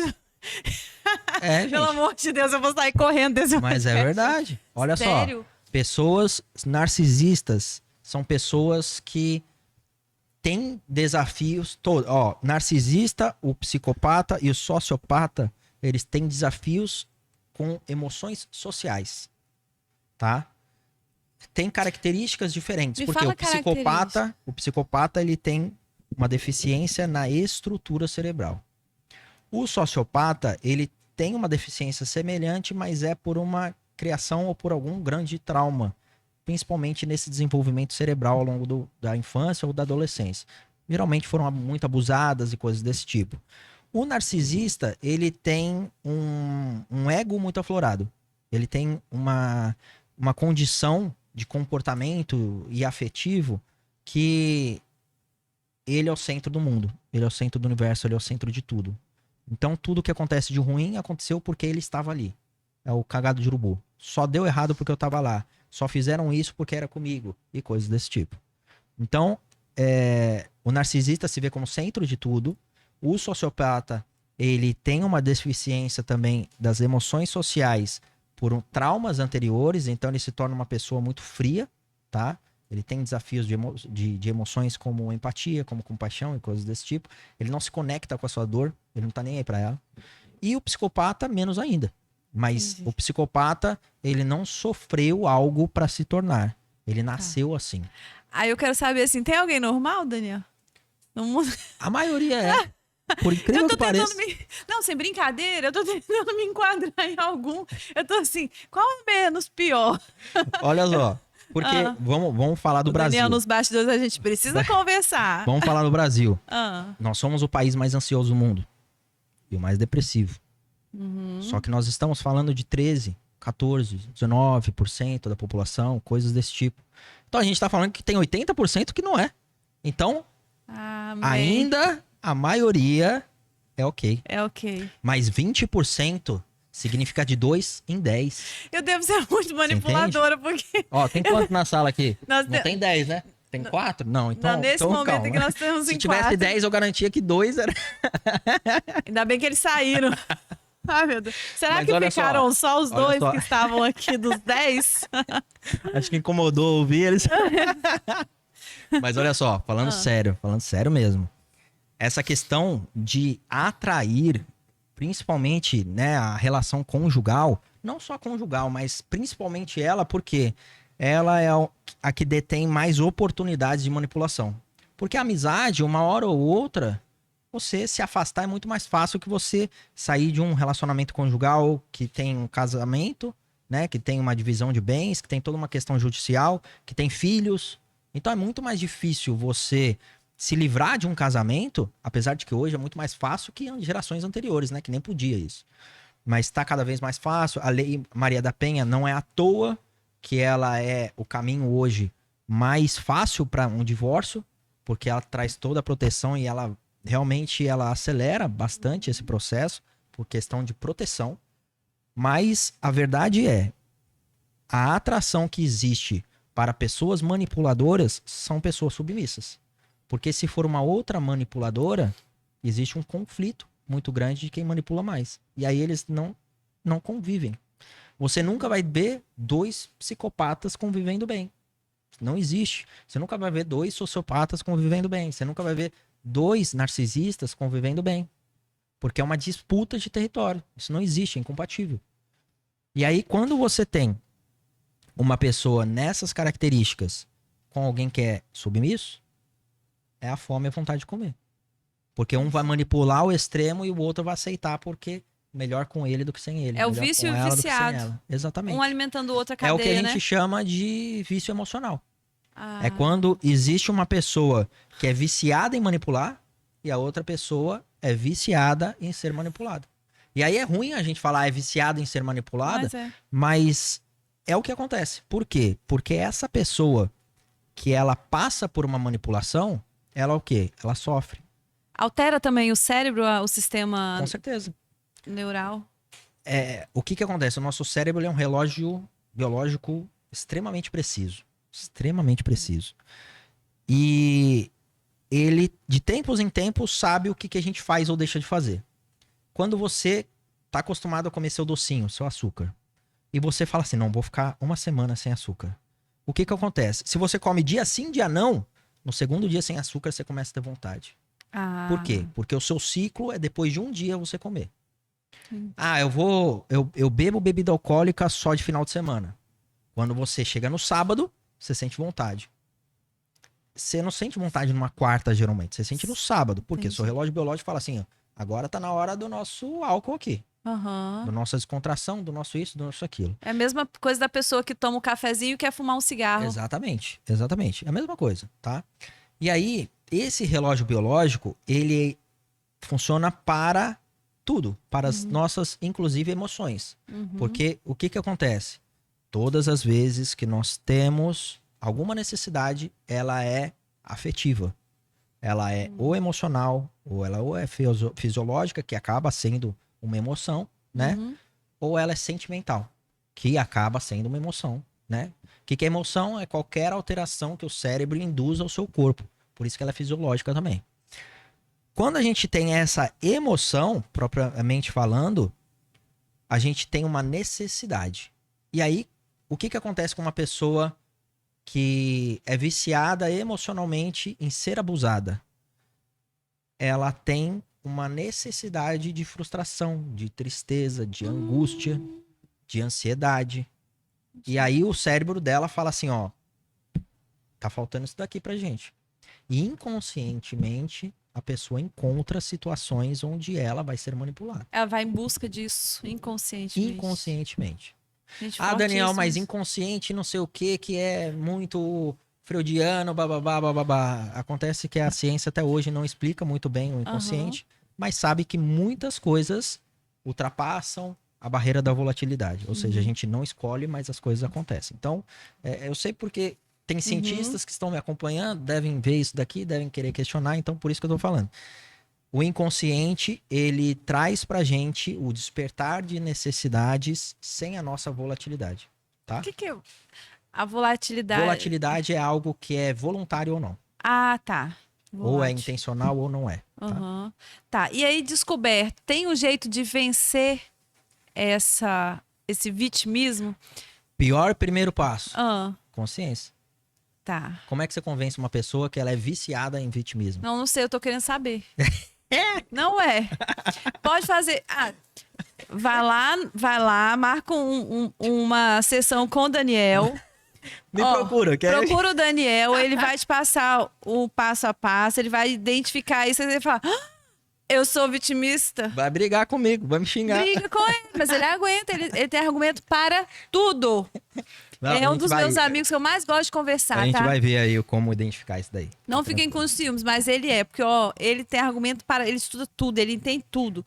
É, gente. Pelo amor de Deus, eu vou sair correndo desse Mas é verdade. Olha Sério? só. Pessoas narcisistas são pessoas que tem desafios todos. Ó, narcisista, o psicopata e o sociopata, eles têm desafios com emoções sociais, tá? Tem características diferentes, Me porque fala o psicopata ele tem uma deficiência na estrutura cerebral. O sociopata, ele tem uma deficiência semelhante, mas é por uma criação ou por algum grande trauma, principalmente nesse desenvolvimento cerebral ao longo da infância ou da adolescência. Geralmente foram muito abusadas e coisas desse tipo. O narcisista, ele tem um ego muito aflorado. Ele tem uma condição de comportamento e afetivo que ele é o centro do mundo. Ele é o centro do universo, ele é o centro de tudo. Então, tudo que acontece de ruim aconteceu porque ele estava ali. É o cagado de urubu. Só deu errado porque eu estava lá. Só fizeram isso porque era comigo. E coisas desse tipo. Então, o narcisista se vê como centro de tudo. O sociopata, ele tem uma deficiência também das emoções sociais por traumas anteriores. Então, ele se torna uma pessoa muito fria, tá? Ele tem desafios de emoções como empatia, como compaixão e coisas desse tipo. Ele não se conecta com a sua dor. Ele não tá nem aí pra ela. E o psicopata, menos ainda. Mas Entendi. o psicopata, ele não sofreu algo pra se tornar. Ele nasceu assim. Aí eu quero saber assim, tem alguém normal, Daniel? No mundo? A maioria é. Por incrível Eu tô que pareça. tentando me... Não, sem brincadeira, eu tô tentando me enquadrar em algum. Eu tô assim, qual é o menos pior? Olha só. Porque vamos falar do O Brasil. Daniel, nos bastidores a gente precisa conversar. Vamos falar do Brasil. Ah, Nós somos o país mais ansioso do mundo. E o mais depressivo. uhum. Só que nós estamos falando de 13, 14, 19% da população, coisas desse tipo. Então a gente tá falando que tem 80% que não é. Então, Amém. ainda a maioria é ok. É ok. Mas 20% significa de 2 em 10. Eu devo ser muito manipuladora, porque Ó, tem quanto na sala aqui? Nós Não te- tem 10, né? Tem 4? Não, então. nesse então momento calma. em que nós temos Se em tivesse 4, 10, eu garantia que 2 era. ainda bem que eles saíram. Ai, meu Deus. Será Mas que olha ficaram só os olha dois só. que estavam aqui dos 10? Acho que incomodou ouvir eles. Mas olha só, falando sério mesmo. Essa questão de atrair, principalmente, né, a relação conjugal, não só conjugal, mas principalmente ela, porque ela é a que detém mais oportunidades de manipulação. Porque a amizade, uma hora ou outra, você se afastar é muito mais fácil que você sair de um relacionamento conjugal que tem um casamento, né, que tem uma divisão de bens, que tem toda uma questão judicial, que tem filhos. Então é muito mais difícil você se livrar de um casamento, apesar de que hoje é muito mais fácil que em gerações anteriores, né, que nem podia isso. Mas está cada vez mais fácil. A Lei Maria da Penha não é à toa que ela é o caminho hoje mais fácil para um divórcio, porque ela traz toda a proteção e ela realmente ela acelera bastante esse processo por questão de proteção. Mas a verdade é, a atração que existe para pessoas manipuladoras são pessoas submissas. Porque se for uma outra manipuladora, existe um conflito muito grande de quem manipula mais. E aí eles não convivem. Você nunca vai ver 2 psicopatas convivendo bem. Não existe. Você nunca vai ver 2 sociopatas convivendo bem. Você nunca vai ver 2 narcisistas convivendo bem. Porque é uma disputa de território. Isso não existe, é incompatível. E aí, quando você tem uma pessoa nessas características com alguém que é submisso, é a fome e a vontade de comer. Porque um vai manipular o extremo e o outro vai aceitar porque melhor com ele do que sem ele. É o melhor vício com e o ela do que sem viciado. ela. Exatamente. Um alimentando o outro a É cadeia, o que a gente né? chama de vício emocional. Ah, É quando existe uma pessoa que é viciada em manipular e a outra pessoa é viciada em ser manipulada. E aí é ruim a gente falar é viciada em ser manipulada, mas é o que acontece. Por quê? Porque essa pessoa que ela passa por uma manipulação, ela o quê? Ela sofre. altera também o cérebro, o sistema Com certeza. neural. O que acontece? O nosso cérebro ele é um relógio biológico extremamente preciso. Extremamente preciso. E ele, de tempos em tempos, sabe o que a gente faz ou deixa de fazer. Quando você tá acostumado a comer seu docinho, seu açúcar, e você fala assim, não, vou ficar uma semana sem açúcar. O que acontece? Se você come dia sim, dia não, No segundo dia sem açúcar, você começa a ter vontade. Ah. Por quê? Porque o seu ciclo é depois de um dia você comer. Sim. Ah, eu bebo bebida alcoólica só de final de semana. Quando você chega no sábado, você sente vontade. Você não sente vontade numa quarta, geralmente. Você sente no sábado. Por quê? Entendi. Seu relógio biológico fala assim, ó, agora tá na hora do nosso álcool aqui. Aham. Da nossa descontração, do nosso isso, do nosso aquilo. É a mesma coisa da pessoa que toma um cafezinho e quer fumar um cigarro. Exatamente, exatamente. É a mesma coisa, tá? E aí, esse relógio biológico, ele funciona para tudo, para as nossas, inclusive, emoções. Uhum. Porque o que que acontece? Todas as vezes que nós temos alguma necessidade, ela é afetiva. Ela é ou emocional, ou é fisiológica, que acaba sendo uma emoção, né? Uhum. Ou ela é sentimental, que acaba sendo uma emoção, né? O que que é emoção? É qualquer alteração que o cérebro induz ao seu corpo. Por isso que ela é fisiológica também. Quando a gente tem essa emoção, propriamente falando, a gente tem uma necessidade. E aí, o que que acontece com uma pessoa que é viciada emocionalmente em ser abusada? Ela tem uma necessidade de frustração, de tristeza, de angústia, de ansiedade. E aí o cérebro dela fala assim, ó, tá faltando isso daqui pra gente. E inconscientemente a pessoa encontra situações onde ela vai ser manipulada. Ela vai em busca disso, inconscientemente. Inconscientemente. Gente, Ah, Daniel, mas fortíssimos. inconsciente não sei o que é muito freudiano, bababá, bababá. Acontece que a ciência até hoje não explica muito bem o inconsciente, mas sabe que muitas coisas ultrapassam a barreira da volatilidade. Ou seja, a gente não escolhe, mas as coisas acontecem. Então, eu sei porque tem cientistas que estão me acompanhando, devem ver isso daqui, devem querer questionar, então por isso que eu tô falando. O inconsciente, ele traz pra gente o despertar de necessidades sem a nossa volatilidade, tá? O que que é a volatilidade? Volatilidade é algo que é voluntário ou não. Ah, tá. Ou é Volátil. intencional ou não é. Tá? Aham. Tá. E aí, descoberto, tem um jeito de vencer esse vitimismo? Pior primeiro passo, Ah, consciência. tá. Como é que você convence uma pessoa que ela é viciada em vitimismo? Não, não sei, eu tô querendo saber. Não é. Pode fazer. Ah, vai lá, marca uma sessão com o Daniel. Me Ó, procura, que procura o Daniel, ele vai te passar o passo a passo, ele vai identificar isso, e você vai falar, "Ah, eu sou vitimista. vai brigar comigo, vai me xingar. Briga com ele, mas ele aguenta, ele tem argumento para tudo. Não, É a um gente dos vai- meus amigos que eu mais gosto de conversar, A gente tá? vai ver aí como identificar isso daí. Não fiquem com ciúmes, mas ele porque, ó, ele tem argumento para. Ele estuda tudo, ele entende tudo.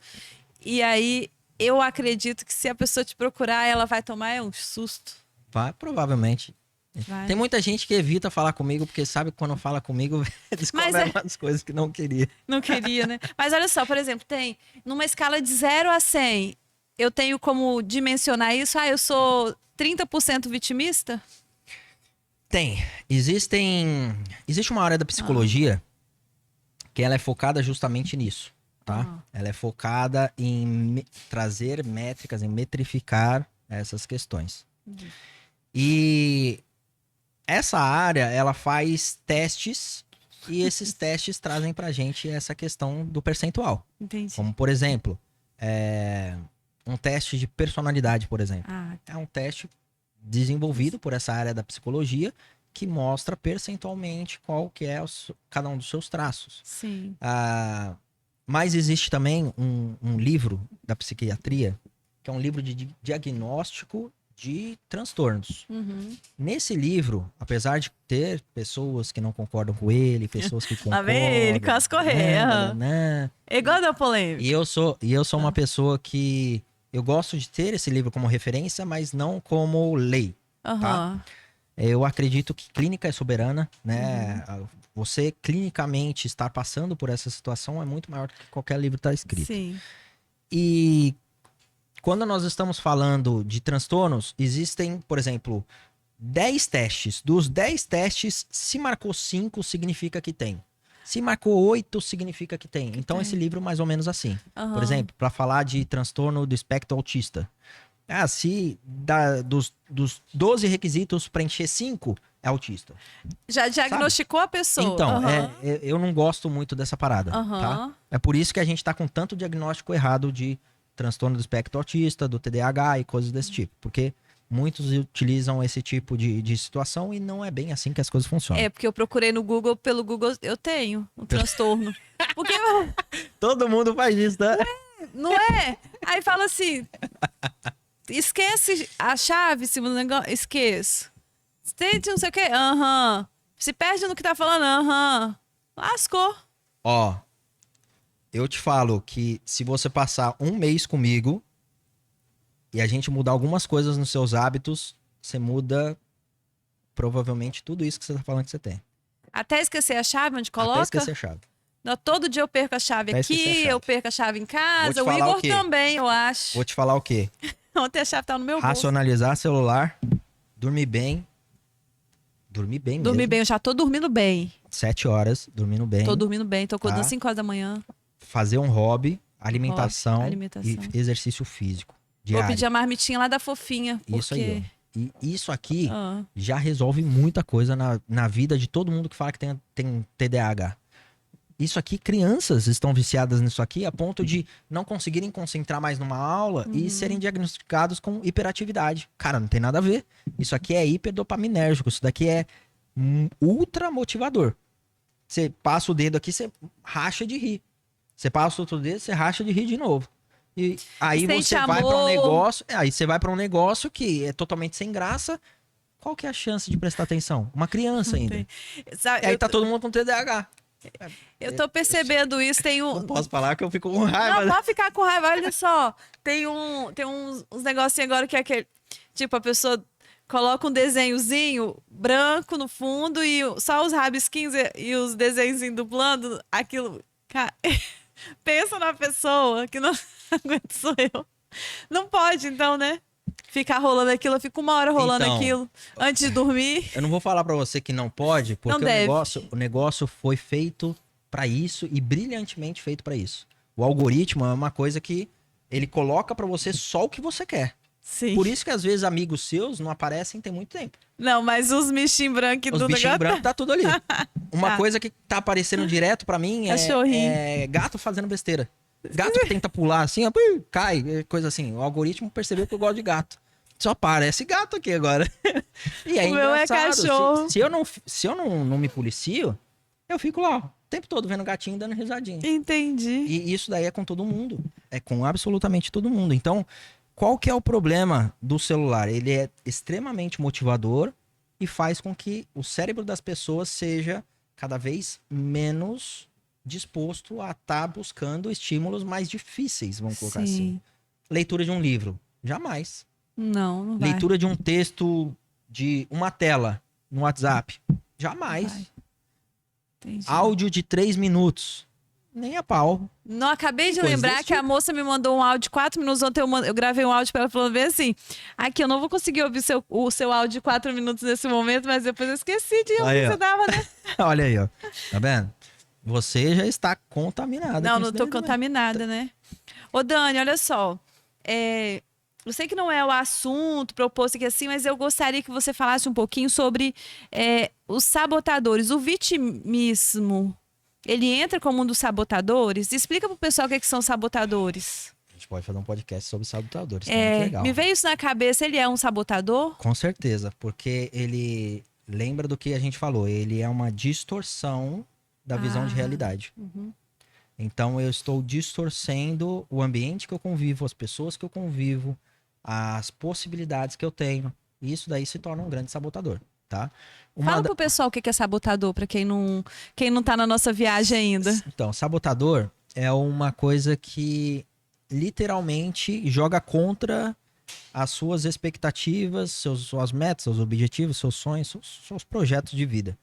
E aí, eu acredito que se a pessoa te procurar, ela vai tomar um susto. Vai, provavelmente. Vai. Tem muita gente que evita falar comigo, porque sabe que quando fala comigo, descobre Mas umas coisas que não queria. Não queria, né? Mas olha só, por exemplo, tem numa escala de 0 a 100, eu tenho como dimensionar isso? Ah, eu sou 30% vitimista? Existe uma área da psicologia que ela é focada justamente nisso, tá? Ah. Ela é focada em trazer métricas, em metrificar essas questões. E essa área, ela faz testes e esses testes trazem pra gente essa questão do percentual. Entendi. Como, por exemplo, um teste de personalidade, por exemplo. Ah, É um teste desenvolvido por essa área da psicologia que mostra percentualmente qual que é cada um dos seus traços. sim. Mas existe também um livro da psiquiatria, que é um livro de diagnóstico de transtornos. Uhum. Nesse livro, apesar de ter pessoas que não concordam com ele, pessoas que concordam... Lá vem ele com as correias. nananã, É igual da polêmica. e eu sou uma pessoa que eu gosto de ter esse livro como referência, mas não como lei. Aham. Eu acredito que clínica é soberana, né? Você clinicamente estar passando por essa situação é muito maior do que qualquer livro está escrito. Sim. E quando nós estamos falando de transtornos, existem, por exemplo, 10 testes. Dos 10 testes, se marcou 5, significa que tem. Se marcou 8, significa que tem. Então, tem. esse livro, mais ou menos assim. Aham. Por exemplo, para falar de transtorno do espectro autista. Se dos 12 requisitos preencher 5, é autista. Já diagnosticou a pessoa. Então, Aham. eu não gosto muito dessa parada, Aham. tá? É por isso que a gente tá com tanto diagnóstico errado de transtorno do espectro autista, do TDAH e coisas desse tipo. Porque muitos utilizam esse tipo de situação e não é bem assim que as coisas funcionam. É, porque eu procurei no Google, pelo Google eu tenho um transtorno. Porque Todo mundo faz isso, né? não é? Aí fala assim: esquece a chave, se o negócio. Esqueço. Tente não sei o quê. Aham. Se perde no que tá falando, aham. Lascou. Ó, eu te falo que se você passar um mês comigo e a gente mudar algumas coisas nos seus hábitos, você muda provavelmente tudo isso que você tá falando que você tem. Até esquecer a chave onde coloca. Até esquecer a chave. Não, todo dia eu perco a chave Até esquecer a aqui, chave. eu perco a chave em Vou casa. te O falar Igor o quê? também, eu acho. Vou te falar o quê? Ontem a chave tava no meu bolso. Racionalizar celular, dormir bem. Dormir bem Dormir mesmo. bem, eu já tô dormindo bem. 7 horas, dormindo bem. Tô dormindo bem, tô acordando Tá. 5 horas da manhã. Fazer um hobby, alimentação, alimentação. e exercício físico. Vou Diário. pedir a marmitinha lá da fofinha. Isso porque... aí, ó. E isso aqui Ah. já resolve muita coisa na vida de todo mundo que fala que tem TDAH. Isso aqui, crianças estão viciadas nisso aqui a ponto de não conseguirem concentrar mais numa aula e serem diagnosticados com hiperatividade. Cara, não tem nada a ver. Isso aqui é hiperdopaminérgico. Isso daqui é ultra motivador. Você passa o dedo aqui, você racha de rir. Você passa o outro dedo, você racha de rir de novo. E aí Sente você vai para um amor. negócio, aí você vai para um negócio que é totalmente sem graça. Qual que é a chance de prestar atenção? Uma criança ainda. Tem. Sabe, E aí eu, tá todo mundo com TDAH. eu tô percebendo isso, tem um... Não posso falar que eu fico com raiva. Não, pode ficar com raiva, olha só. Tem uns negocinhos agora que é aquele... Tipo, a pessoa coloca um desenhozinho branco no fundo e só os rabisquinhos e os desenhozinhos dublando aquilo... Cara, pensa na pessoa que não aguenta, sou eu. Não pode, então, né? Ficar rolando aquilo, eu fico 1 hora rolando Então, aquilo antes de dormir. Eu não vou falar pra você que não pode, porque Não deve. o negócio foi feito pra isso e brilhantemente feito pra isso. O algoritmo é uma coisa que ele coloca pra você só o que você quer. Sim. Por isso que às vezes amigos seus não aparecem tem muito tempo. Não, mas os bichinhos brancos Os do bichinhos negócio... brancos tá tudo ali. Uma coisa que tá aparecendo direto pra mim Cachorrinho. é gato fazendo besteira. Gato que tenta pular assim, ó, cai, coisa assim. O algoritmo percebeu que eu gosto de gato. Só aparece gato aqui agora. E é O meu é engraçado. cachorro. Se eu não me policio, eu fico lá ó, o tempo todo vendo gatinho dando risadinha. Entendi. E isso daí é com todo mundo. É com absolutamente todo mundo. Então, qual que é o problema do celular? Ele é extremamente motivador e faz com que o cérebro das pessoas seja cada vez menos disposto a estar buscando estímulos mais difíceis, vamos colocar assim. Sim. Leitura de um livro, jamais. Não vai. Leitura de um texto de uma tela no WhatsApp, jamais. Vai. Entendi. Áudio de 3 minutos, nem a pau. Não, acabei de Coisa lembrar desse que a moça me mandou um áudio de 4 minutos. Ontem eu gravei um áudio pra ela falando bem assim: aqui eu não vou conseguir ouvir o seu áudio de 4 minutos nesse momento, mas depois eu esqueci de ouvir Aí, o que ó. você dava, né? Olha aí, ó. Tá vendo? Você já está contaminada. Não, com não isso tô daí também. contaminada, né? Ô, Dani, olha só. Eu sei que não é o assunto proposto aqui assim, mas eu gostaria que você falasse um pouquinho sobre os sabotadores. O vitimismo, ele entra como um dos sabotadores? Explica pro pessoal o que são sabotadores. A gente pode fazer um podcast sobre sabotadores, que é muito legal. Me veio isso na cabeça, ele é um sabotador? Com certeza, porque ele lembra do que a gente falou, ele é uma distorção da visão de realidade. Uhum. Então eu estou distorcendo o ambiente que eu convivo, as pessoas que eu convivo, as possibilidades que eu tenho. E isso daí se torna um grande sabotador, tá? Fala pro pessoal o que é sabotador, pra quem não tá na nossa viagem ainda. Então, sabotador é uma coisa que literalmente joga contra as suas expectativas, suas metas, seus objetivos, seus sonhos, seus projetos de vida.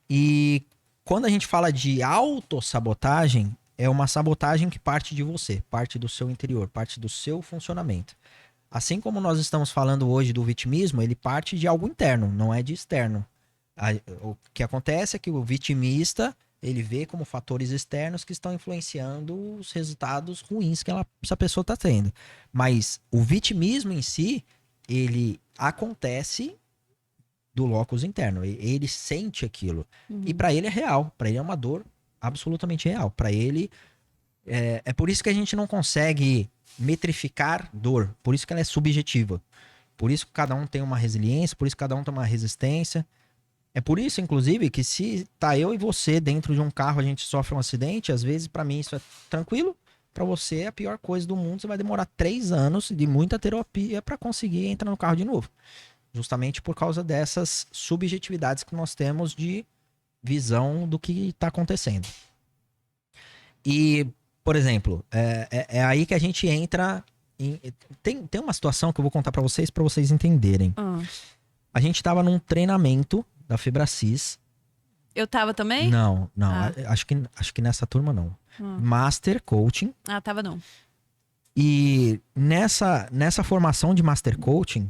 E quando a gente fala de autossabotagem, é uma sabotagem que parte de você, parte do seu interior, parte do seu funcionamento. Assim como nós estamos falando hoje do vitimismo, ele parte de algo interno, não é de externo. O que acontece é que o vitimista, ele vê como fatores externos que estão influenciando os resultados ruins que essa pessoa está tendo. Mas o vitimismo em si, ele acontece do locus interno. Ele sente aquilo. E pra ele é real. Pra ele é uma dor absolutamente real. Pra ele é por isso que a gente não consegue metrificar dor. Por isso que ela é subjetiva. Por isso que cada um tem uma resiliência, por isso que cada um tem uma resistência. É por isso, inclusive, que se tá eu e você dentro de um carro, a gente sofre um acidente, às vezes pra mim isso é tranquilo, pra você é a pior coisa do mundo, você vai demorar 3 anos de muita terapia pra conseguir entrar no carro de novo. Justamente por causa dessas subjetividades que nós temos de visão do que tá acontecendo. E, por exemplo, é aí que a gente entra tem uma situação que eu vou contar pra vocês entenderem. A gente tava num treinamento da Febracis. Eu tava também? Não. Ah. Acho que nessa turma não. Master Coaching. Ah, tava não. E nessa formação de Master Coaching,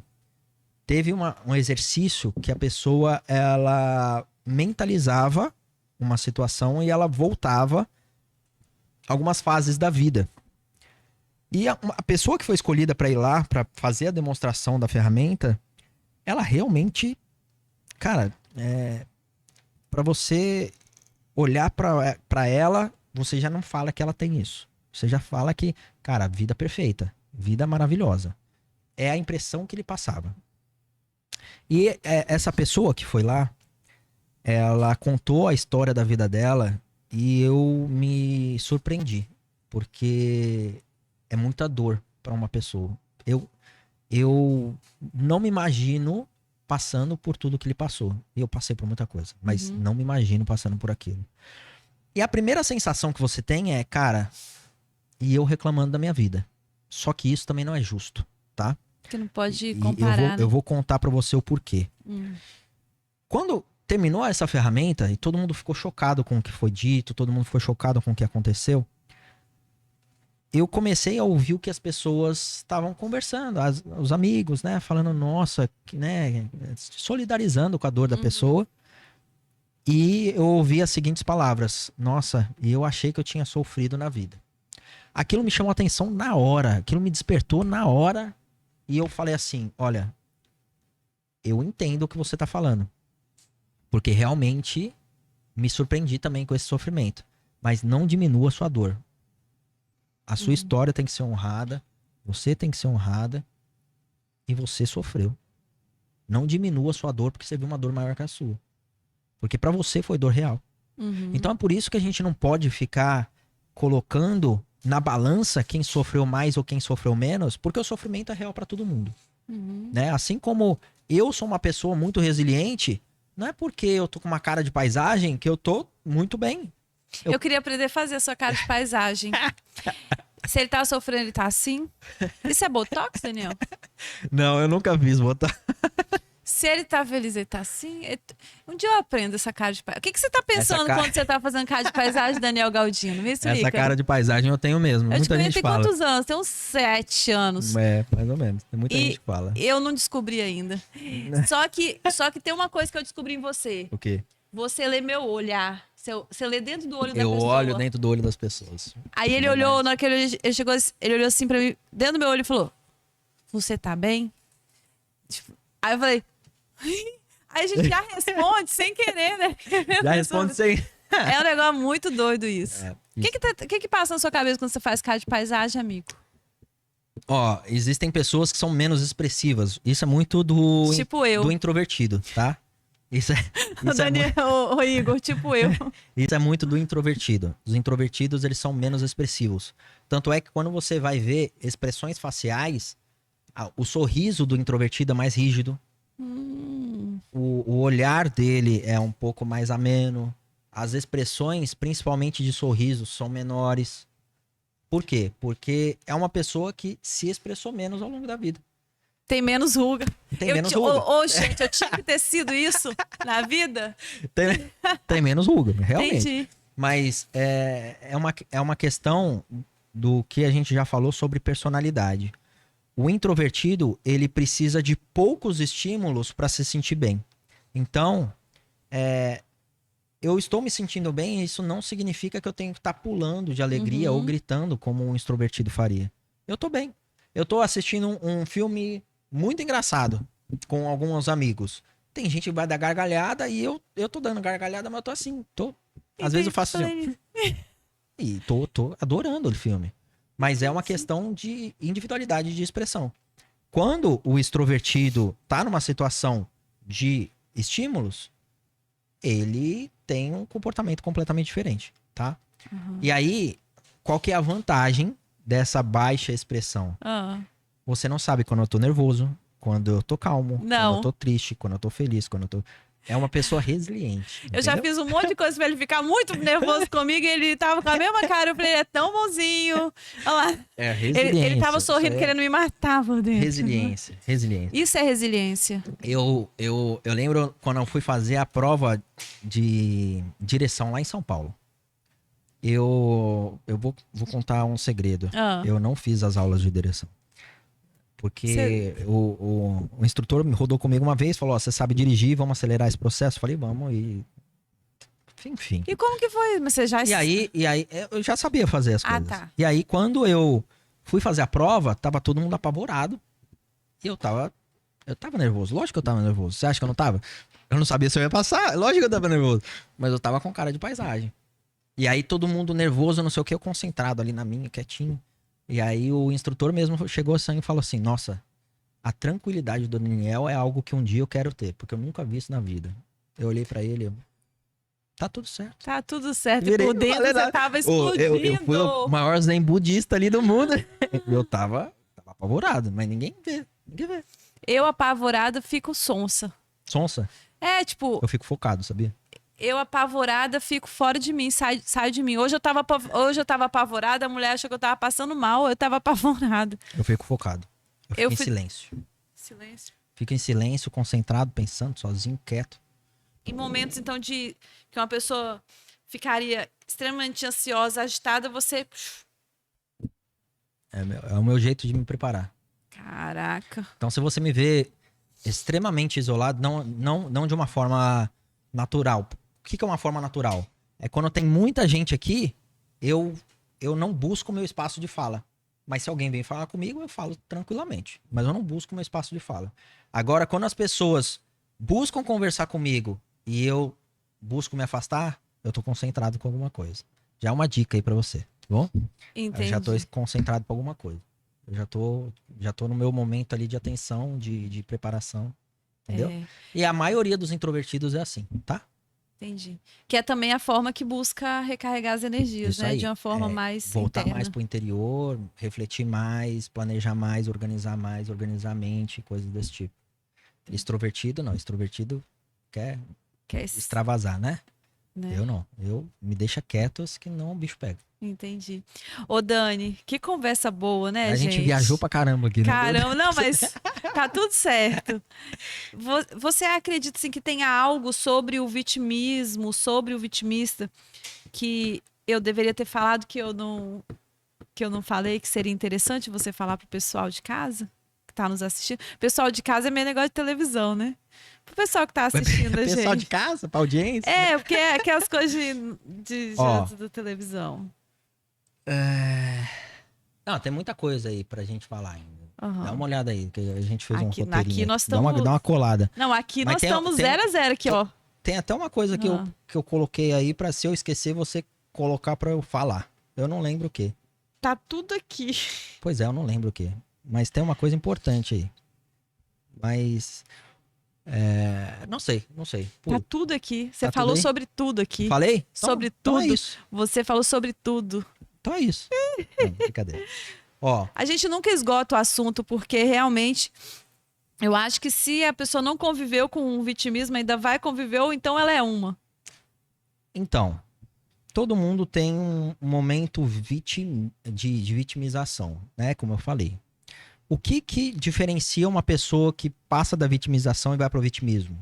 teve um exercício que a pessoa, ela mentalizava uma situação e ela voltava algumas fases da vida. E a pessoa que foi escolhida para ir lá, para fazer a demonstração da ferramenta, ela realmente, cara, para você olhar para ela, você já não fala que ela tem isso. Você já fala que, cara, vida perfeita, vida maravilhosa. É a impressão que ele passava. E essa pessoa que foi lá, ela contou a história da vida dela e eu me surpreendi, porque é muita dor para uma pessoa. Eu não me imagino passando por tudo que ele passou. Eu passei por muita coisa, mas não me imagino passando por aquilo. E a primeira sensação que você tem é, cara, e eu reclamando da minha vida. Só que isso também não é justo, tá? Que não pode comparar. Eu vou contar pra você o porquê. Quando terminou essa ferramenta e todo mundo ficou chocado com o que foi dito, todo mundo ficou chocado com o que aconteceu, eu comecei a ouvir o que as pessoas estavam conversando, os amigos, né? Falando, nossa, né? Solidarizando com a dor da pessoa. E eu ouvi as seguintes palavras: nossa, e eu achei que eu tinha sofrido na vida. Aquilo me chamou a atenção na hora, aquilo me despertou na hora. E eu falei assim, olha, eu entendo o que você tá falando. Porque realmente me surpreendi também com esse sofrimento. Mas não diminua a sua dor. A sua história tem que ser honrada, você tem que ser honrada, e você sofreu. Não diminua a sua dor porque você viu uma dor maior que a sua. Porque pra você foi dor real. Então é por isso que a gente não pode ficar colocando na balança quem sofreu mais ou quem sofreu menos, porque o sofrimento é real pra todo mundo. Né? Assim como eu sou uma pessoa muito resiliente, não é porque eu tô com uma cara de paisagem que eu tô muito bem. Eu queria aprender a fazer a sua cara de paisagem. Se ele tá sofrendo, ele tá assim. Isso é botox, Daniel? Não, eu nunca fiz botar. Se ele tá feliz, ele tá assim. Um dia eu aprendo essa cara de paisagem. O que você tá pensando quando você tá fazendo cara de paisagem, Daniel Galdino? Me explica. Essa cara de paisagem eu tenho mesmo. Muita gente fala. Tem quantos anos? Tem uns 7 anos. É, mais ou menos. Tem muita gente que fala. Eu não descobri ainda. Só que tem uma coisa que eu descobri em você. O quê? Você lê meu olhar. Você lê dentro do olho da pessoa. Eu olho dentro do olho das pessoas. Aí ele olhou, na hora que ele chegou, ele olhou assim pra mim, dentro do meu olho e falou: você tá bem? Tipo, aí eu falei. Aí a gente já responde sem querer, né? Já responde sem. É um negócio muito doido isso. O isso. que passa na sua cabeça quando você faz cara de paisagem, amigo? Ó, existem pessoas que são menos expressivas. Isso é muito do introvertido, tá? Isso é Daniel, o Igor, tipo eu. Isso é muito do introvertido. Os introvertidos, eles são menos expressivos. Tanto é que quando você vai ver expressões faciais, o sorriso do introvertido é mais rígido. O olhar dele é um pouco mais ameno. As expressões, principalmente de sorriso, são menores. Por quê? Porque é uma pessoa que se expressou menos ao longo da vida. Tem menos ruga. Tem menos ruga. Gente, eu tinha que ter sido isso na vida? Tem menos ruga, realmente. Entendi. Mas é uma questão do que a gente já falou sobre personalidade. O introvertido, ele precisa de poucos estímulos para se sentir bem. Então, eu estou me sentindo bem, isso não significa que eu tenho que estar pulando de alegria ou gritando como um extrovertido faria. Eu tô bem. Eu tô assistindo um filme muito engraçado com alguns amigos. Tem gente que vai dar gargalhada e eu tô dando gargalhada, mas eu tô assim, às vezes eu faço assim, e tô adorando o filme. Mas é uma questão de individualidade de expressão. Quando o extrovertido tá numa situação de estímulos, ele tem um comportamento completamente diferente, tá? Uhum. E aí, qual que é a vantagem dessa baixa expressão? Você não sabe quando eu tô nervoso, quando eu tô calmo, quando eu tô triste, quando eu tô feliz, quando eu tô... É uma pessoa resiliente. Eu já fiz um monte de coisa pra ele ficar muito nervoso comigo e ele tava com a mesma cara. Eu falei, ele é tão bonzinho. Olha lá. É resiliência. Ele tava sorrindo, querendo me matar por dentro. Resiliência. Isso é resiliência. Eu lembro quando eu fui fazer a prova de direção lá em São Paulo. Eu vou contar um segredo. Eu não fiz as aulas de direção. Porque o instrutor me rodou comigo uma vez, falou, você sabe dirigir, vamos acelerar esse processo? Eu falei, vamos, e... Enfim. E como que foi? Mas você já... E aí, eu já sabia fazer as coisas. Tá. E aí, quando eu fui fazer a prova, tava todo mundo apavorado. E eu tava nervoso. Lógico que eu tava nervoso. Você acha que eu não tava? Eu não sabia se eu ia passar. Lógico que eu tava nervoso. Mas eu tava com cara de paisagem. E aí, todo mundo nervoso, não sei o que, eu concentrado ali na minha, quietinho. E aí o instrutor mesmo chegou assim e falou assim, nossa, a tranquilidade do Daniel é algo que um dia eu quero ter, porque eu nunca vi isso na vida. Eu olhei pra ele, tá tudo certo. Tá tudo certo. Virei, e por dentro você tava explodindo. Eu fui o maior zen budista ali do mundo. Eu tava apavorado, mas ninguém vê. Eu, apavorada, fico sonsa. Sonsa? É, tipo... Eu fico focado, sabia? Eu, apavorada, fico fora de mim, saio de mim. Hoje eu tava apavorada, a mulher achou que eu tava passando mal, eu tava apavorada. Eu fico focado. Eu fico em silêncio. Silêncio. Fico em silêncio, concentrado, pensando, sozinho, quieto. Em momentos, então, de que uma pessoa ficaria extremamente ansiosa, agitada, você... É o meu jeito de me preparar. Caraca. Então, se você me vê extremamente isolado, não de uma forma natural. O que é uma forma natural? É quando tem muita gente aqui, eu não busco o meu espaço de fala. Mas se alguém vem falar comigo, eu falo tranquilamente. Mas eu não busco o meu espaço de fala. Agora, quando as pessoas buscam conversar comigo e eu busco me afastar, eu tô concentrado com alguma coisa. Já é uma dica aí pra você, tá bom? Entendi. Eu já tô concentrado com alguma coisa. Eu já tô no meu momento ali de atenção, de preparação. Entendeu? E a maioria dos introvertidos é assim, tá? Entendi. Que é também a forma que busca recarregar as energias, Isso né? aí. De uma forma mais voltar interna. mais pro interior, refletir mais, planejar mais, organizar a mente, coisas desse tipo. Extrovertido, não. Extrovertido quer extravasar, né? Eu não. Eu me deixa quieto, que não o bicho pega. Entendi. Ô, Dani, que conversa boa, né, A gente viajou pra caramba aqui, né? Caramba, não, mas tá tudo certo. Você acredita, assim, que tenha algo sobre o vitimismo, sobre o vitimista, que eu deveria ter falado que eu não falei, que seria interessante você falar pro pessoal de casa, que tá nos assistindo? Pessoal de casa é meio negócio de televisão, né? Pro pessoal que tá assistindo a gente. Pessoal de casa, pra audiência? É, porque é aquelas coisas de da televisão. Não, tem muita coisa aí pra gente falar ainda. Uhum. Dá uma olhada aí, que a gente fez um roteirinho. Aqui nós estamos... Dá uma colada. Não, aqui nós estamos 0-0 aqui, ó. Tem até uma coisa que eu coloquei aí pra, se eu esquecer, você colocar pra eu falar. Eu não lembro o quê. Tá tudo aqui. Pois é, eu não lembro o quê. Mas tem uma coisa importante aí. Mas... Não sei. Tá tudo aqui. Você falou sobre tudo aqui. Falei? Sobre então tudo. É isso. Você falou sobre tudo. Então é isso. Não, brincadeira. Ó. A gente nunca esgota o assunto, porque realmente eu acho que se a pessoa não conviveu com o vitimismo, ainda vai conviver, ou então ela é uma. Então, todo mundo tem um momento de vitimização, né? Como eu falei. O que diferencia uma pessoa que passa da vitimização e vai para o vitimismo?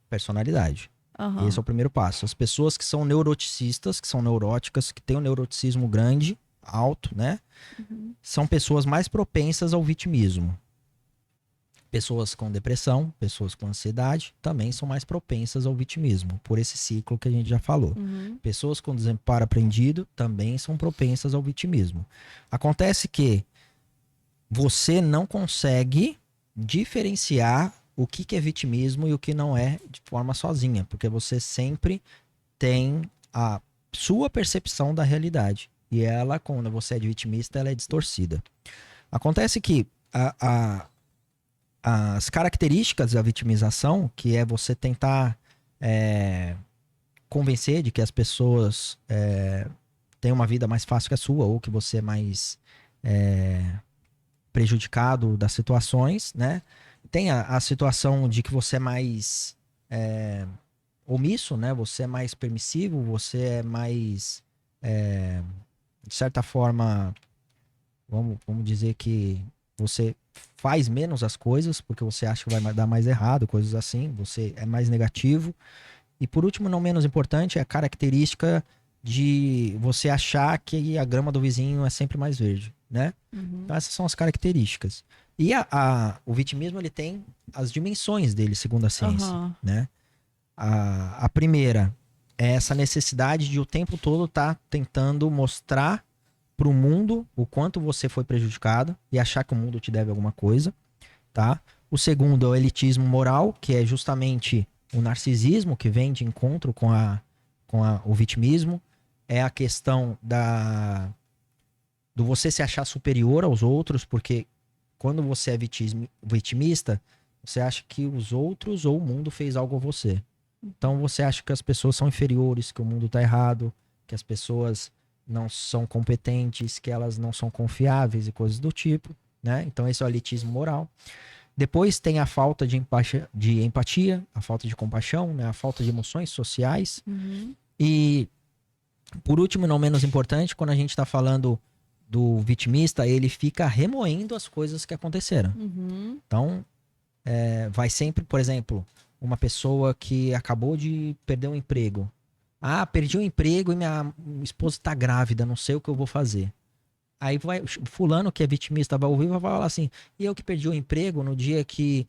Personalidade. Uhum. Esse é o primeiro passo. As pessoas que são neuroticistas, que são neuróticas, que têm um neuroticismo grande, alto, né? Uhum. São pessoas mais propensas ao vitimismo. Pessoas com depressão, pessoas com ansiedade, também são mais propensas ao vitimismo, por esse ciclo que a gente já falou. Uhum. Pessoas com desamparo aprendido também são propensas ao vitimismo. Acontece que você não consegue diferenciar o que que é vitimismo e o que não é de forma sozinha, porque você sempre tem a sua percepção da realidade. E ela, quando você é de vitimista, ela é distorcida. Acontece que as características da vitimização, que é você tentar convencer de que as pessoas têm uma vida mais fácil que a sua, ou que você é mais prejudicado das situações, né? Tem a situação de que você é mais omisso, né? Você é mais permissivo, você é mais, de certa forma, vamos dizer que você faz menos as coisas porque você acha que vai dar mais errado, coisas assim, você é mais negativo. E por último, não menos importante, é a característica de você achar que a grama do vizinho é sempre mais verde, né? Então essas são as características. E o vitimismo, ele tem as dimensões dele, segundo a ciência, né? A primeira é essa necessidade de o tempo todo estar tentando mostrar para o mundo o quanto você foi prejudicado e achar que o mundo te deve alguma coisa, tá? O segundo é o elitismo moral, que é justamente o narcisismo que vem de encontro com o vitimismo. É a questão do você se achar superior aos outros, porque quando você é vitimista, você acha que os outros ou o mundo fez algo a você. Então você acha que as pessoas são inferiores, que o mundo está errado, que as pessoas não são competentes, que elas não são confiáveis e coisas do tipo, né? Então esse é o elitismo moral. Depois tem a falta de empatia, a falta de compaixão, né? A falta de emoções sociais. E, por último, não menos importante, quando a gente está falando do vitimista, ele fica remoendo as coisas que aconteceram. Então, vai sempre, por exemplo, uma pessoa que acabou de perder um emprego. Ah, perdi o emprego e minha esposa está grávida, não sei o que eu vou fazer. Aí vai, fulano que é vitimista vai ouvir e vai falar assim, e eu que perdi o emprego no dia que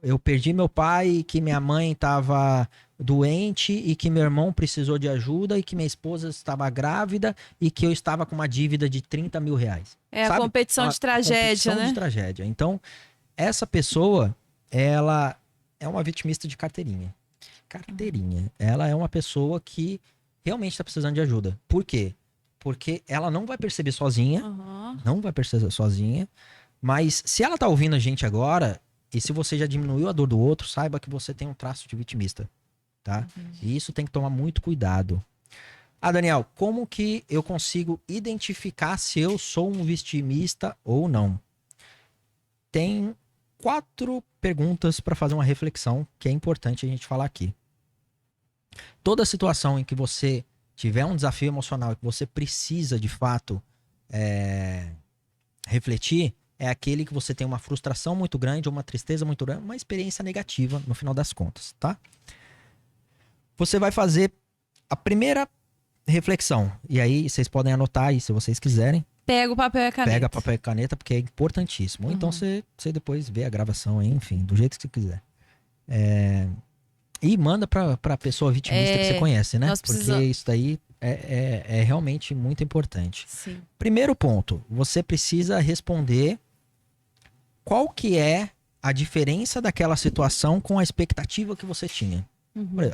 eu perdi meu pai, que minha mãe estava doente e que meu irmão precisou de ajuda e que minha esposa estava grávida e que eu estava com uma dívida de 30 mil reais. É sabe? a competição de tragédia, competição né? de tragédia. Então, essa pessoa, ela é uma vitimista de carteirinha. Carteirinha. Ela é uma pessoa que realmente está precisando de ajuda. Por quê? Porque ela não vai perceber sozinha, não vai perceber sozinha, mas se ela tá ouvindo a gente agora, e se você já diminuiu a dor do outro, saiba que você tem um traço de vitimista, tá? E isso tem que tomar muito cuidado. Ah, Daniel, como que eu consigo identificar se eu sou um vitimista ou não? Tem 4 perguntas para fazer uma reflexão que é importante a gente falar aqui. Toda situação em que você tiver um desafio emocional e que você precisa, de fato, refletir, é aquele que você tem uma frustração muito grande, ou uma tristeza muito grande, uma experiência negativa, no final das contas, tá? Você vai fazer a primeira reflexão, e aí vocês podem anotar aí, se vocês quiserem. Pega o papel e a caneta. Pega papel e caneta, porque é importantíssimo. Ou então você depois vê a gravação aí, enfim, do jeito que você quiser. E manda pra pessoa vitimista que você conhece, né? Porque isso daí é realmente muito importante. Sim. Primeiro ponto, você precisa responder qual que é a diferença daquela situação com a expectativa que você tinha.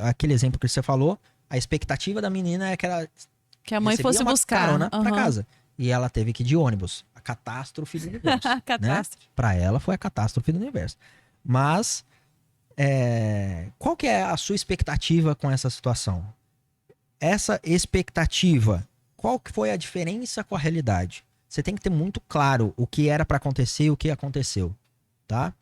Aquele exemplo que você falou, a expectativa da menina é que a mãe fosse buscar carona pra casa. E ela teve que ir de ônibus. A catástrofe do universo. Catástrofe. Né? Pra ela foi a catástrofe do universo. Mas qual que é a sua expectativa com essa situação? Essa expectativa, qual que foi a diferença com a realidade? Você tem que ter muito claro o que era para acontecer e o que aconteceu, tá?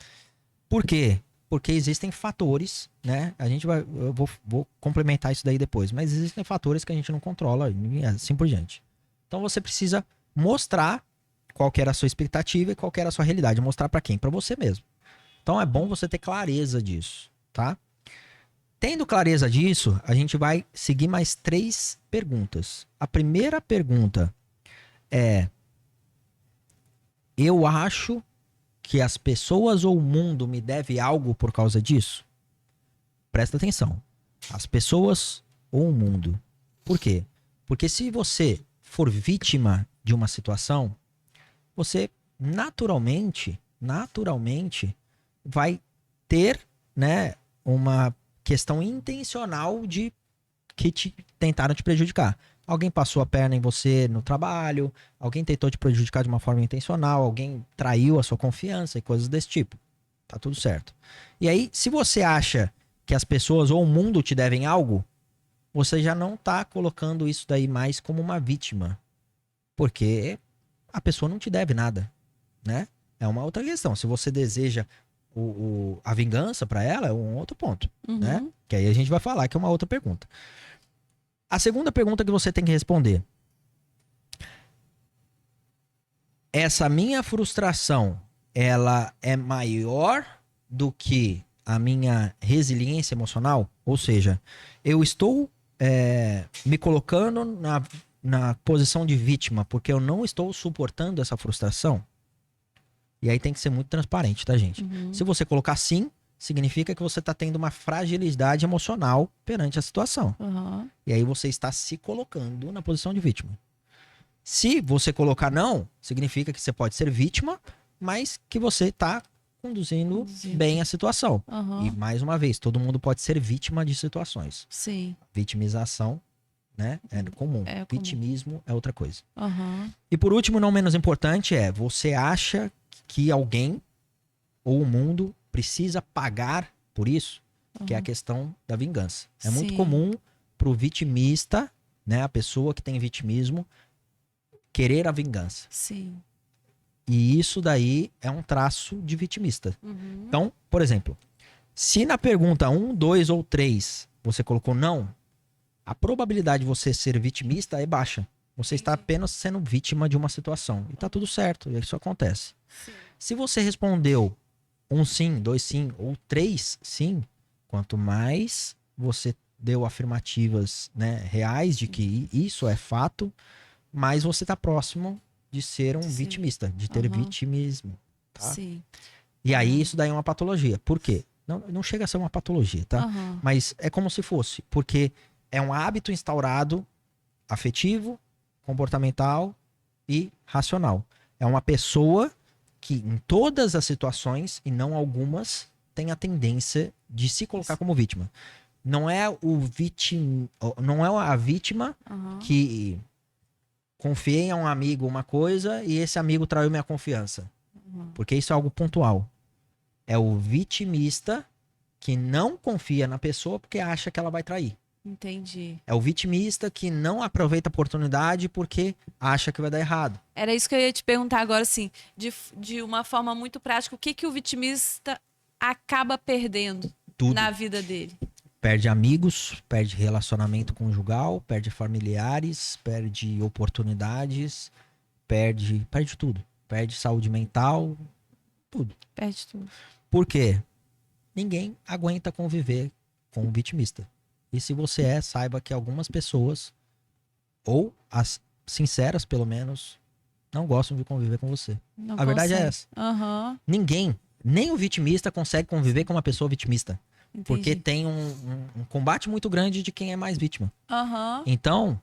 Por quê? Porque existem fatores, né? Eu vou complementar isso daí depois, mas existem fatores que a gente não controla e assim por diante. Então você precisa mostrar qual que era a sua expectativa e qual que era a sua realidade. Mostrar para quem? Para você mesmo. Então é bom você ter clareza disso, tá? Tendo clareza disso, a gente vai seguir mais 3 perguntas. A primeira pergunta é: eu acho que as pessoas ou o mundo me deve algo por causa disso? Presta atenção. As pessoas ou o mundo. Por quê? Porque se você for vítima de uma situação, você naturalmente vai ter, né, uma questão intencional de que tentaram te prejudicar. Alguém passou a perna em você no trabalho, alguém tentou te prejudicar de uma forma intencional, alguém traiu a sua confiança e coisas desse tipo. Tá tudo certo. E aí, se você acha que as pessoas ou o mundo te devem algo, você já não tá colocando isso daí mais como uma vítima. Porque a pessoa não te deve nada, né? É uma outra questão. Se você deseja a vingança pra ela, é um outro ponto, né? Que aí a gente vai falar que é uma outra pergunta. A segunda pergunta que você tem que responder. Essa minha frustração, ela é maior do que a minha resiliência emocional? Ou seja, eu estou me colocando na posição de vítima porque eu não estou suportando essa frustração? E aí tem que ser muito transparente, tá, gente? Se você colocar sim, significa que você está tendo uma fragilidade emocional perante a situação. E aí você está se colocando na posição de vítima. Se você colocar não, significa que você pode ser vítima, mas que você está conduzindo bem a situação. E mais uma vez, todo mundo pode ser vítima de situações. Sim. Vitimização, né, é comum. É comum. Vitimismo é outra coisa. E por último, não menos importante, você acha que alguém ou o mundo precisa pagar por isso? Que é a questão da vingança. É muito comum pro vitimista, né, a pessoa que tem vitimismo, querer a vingança. Sim. E isso daí é um traço de vitimista. Então, por exemplo, se na pergunta 1, 2 ou 3 você colocou não, a probabilidade de você ser vitimista é baixa. Você está apenas sendo vítima de uma situação. E tá tudo certo, isso acontece. Se você respondeu 1 sim, 2 sim ou 3 sim, quanto mais você deu afirmativas, né, reais de que isso é fato, mais você está próximo de ser um vitimista, de ter vitimismo. Tá? Sim. E aí isso daí é uma patologia. Por quê? Não chega a ser uma patologia, tá? Mas é como se fosse, porque é um hábito instaurado afetivo, comportamental e racional. É uma pessoa que em todas as situações, e não algumas, tem a tendência de se colocar como vítima. Não é não é a vítima que confiei a um amigo uma coisa e esse amigo traiu minha confiança. Porque isso é algo pontual. É o vitimista que não confia na pessoa porque acha que ela vai trair. Entendi. É o vitimista que não aproveita a oportunidade porque acha que vai dar errado. Era isso que eu ia te perguntar agora, assim, de uma forma muito prática, o que o vitimista acaba perdendo Tudo. na vida dele? Perde amigos, perde relacionamento conjugal, perde familiares, perde oportunidades, perde tudo. Perde saúde mental, tudo. Perde tudo. Por quê? Ninguém aguenta conviver com um vitimista. E se você saiba que algumas pessoas, ou as sinceras pelo menos, não gostam de conviver com você. Não A verdade é consegue. essa. Ninguém, nem o vitimista consegue conviver com uma pessoa vitimista. Entendi. Porque tem um combate muito grande de quem é mais vítima. Aham. Então,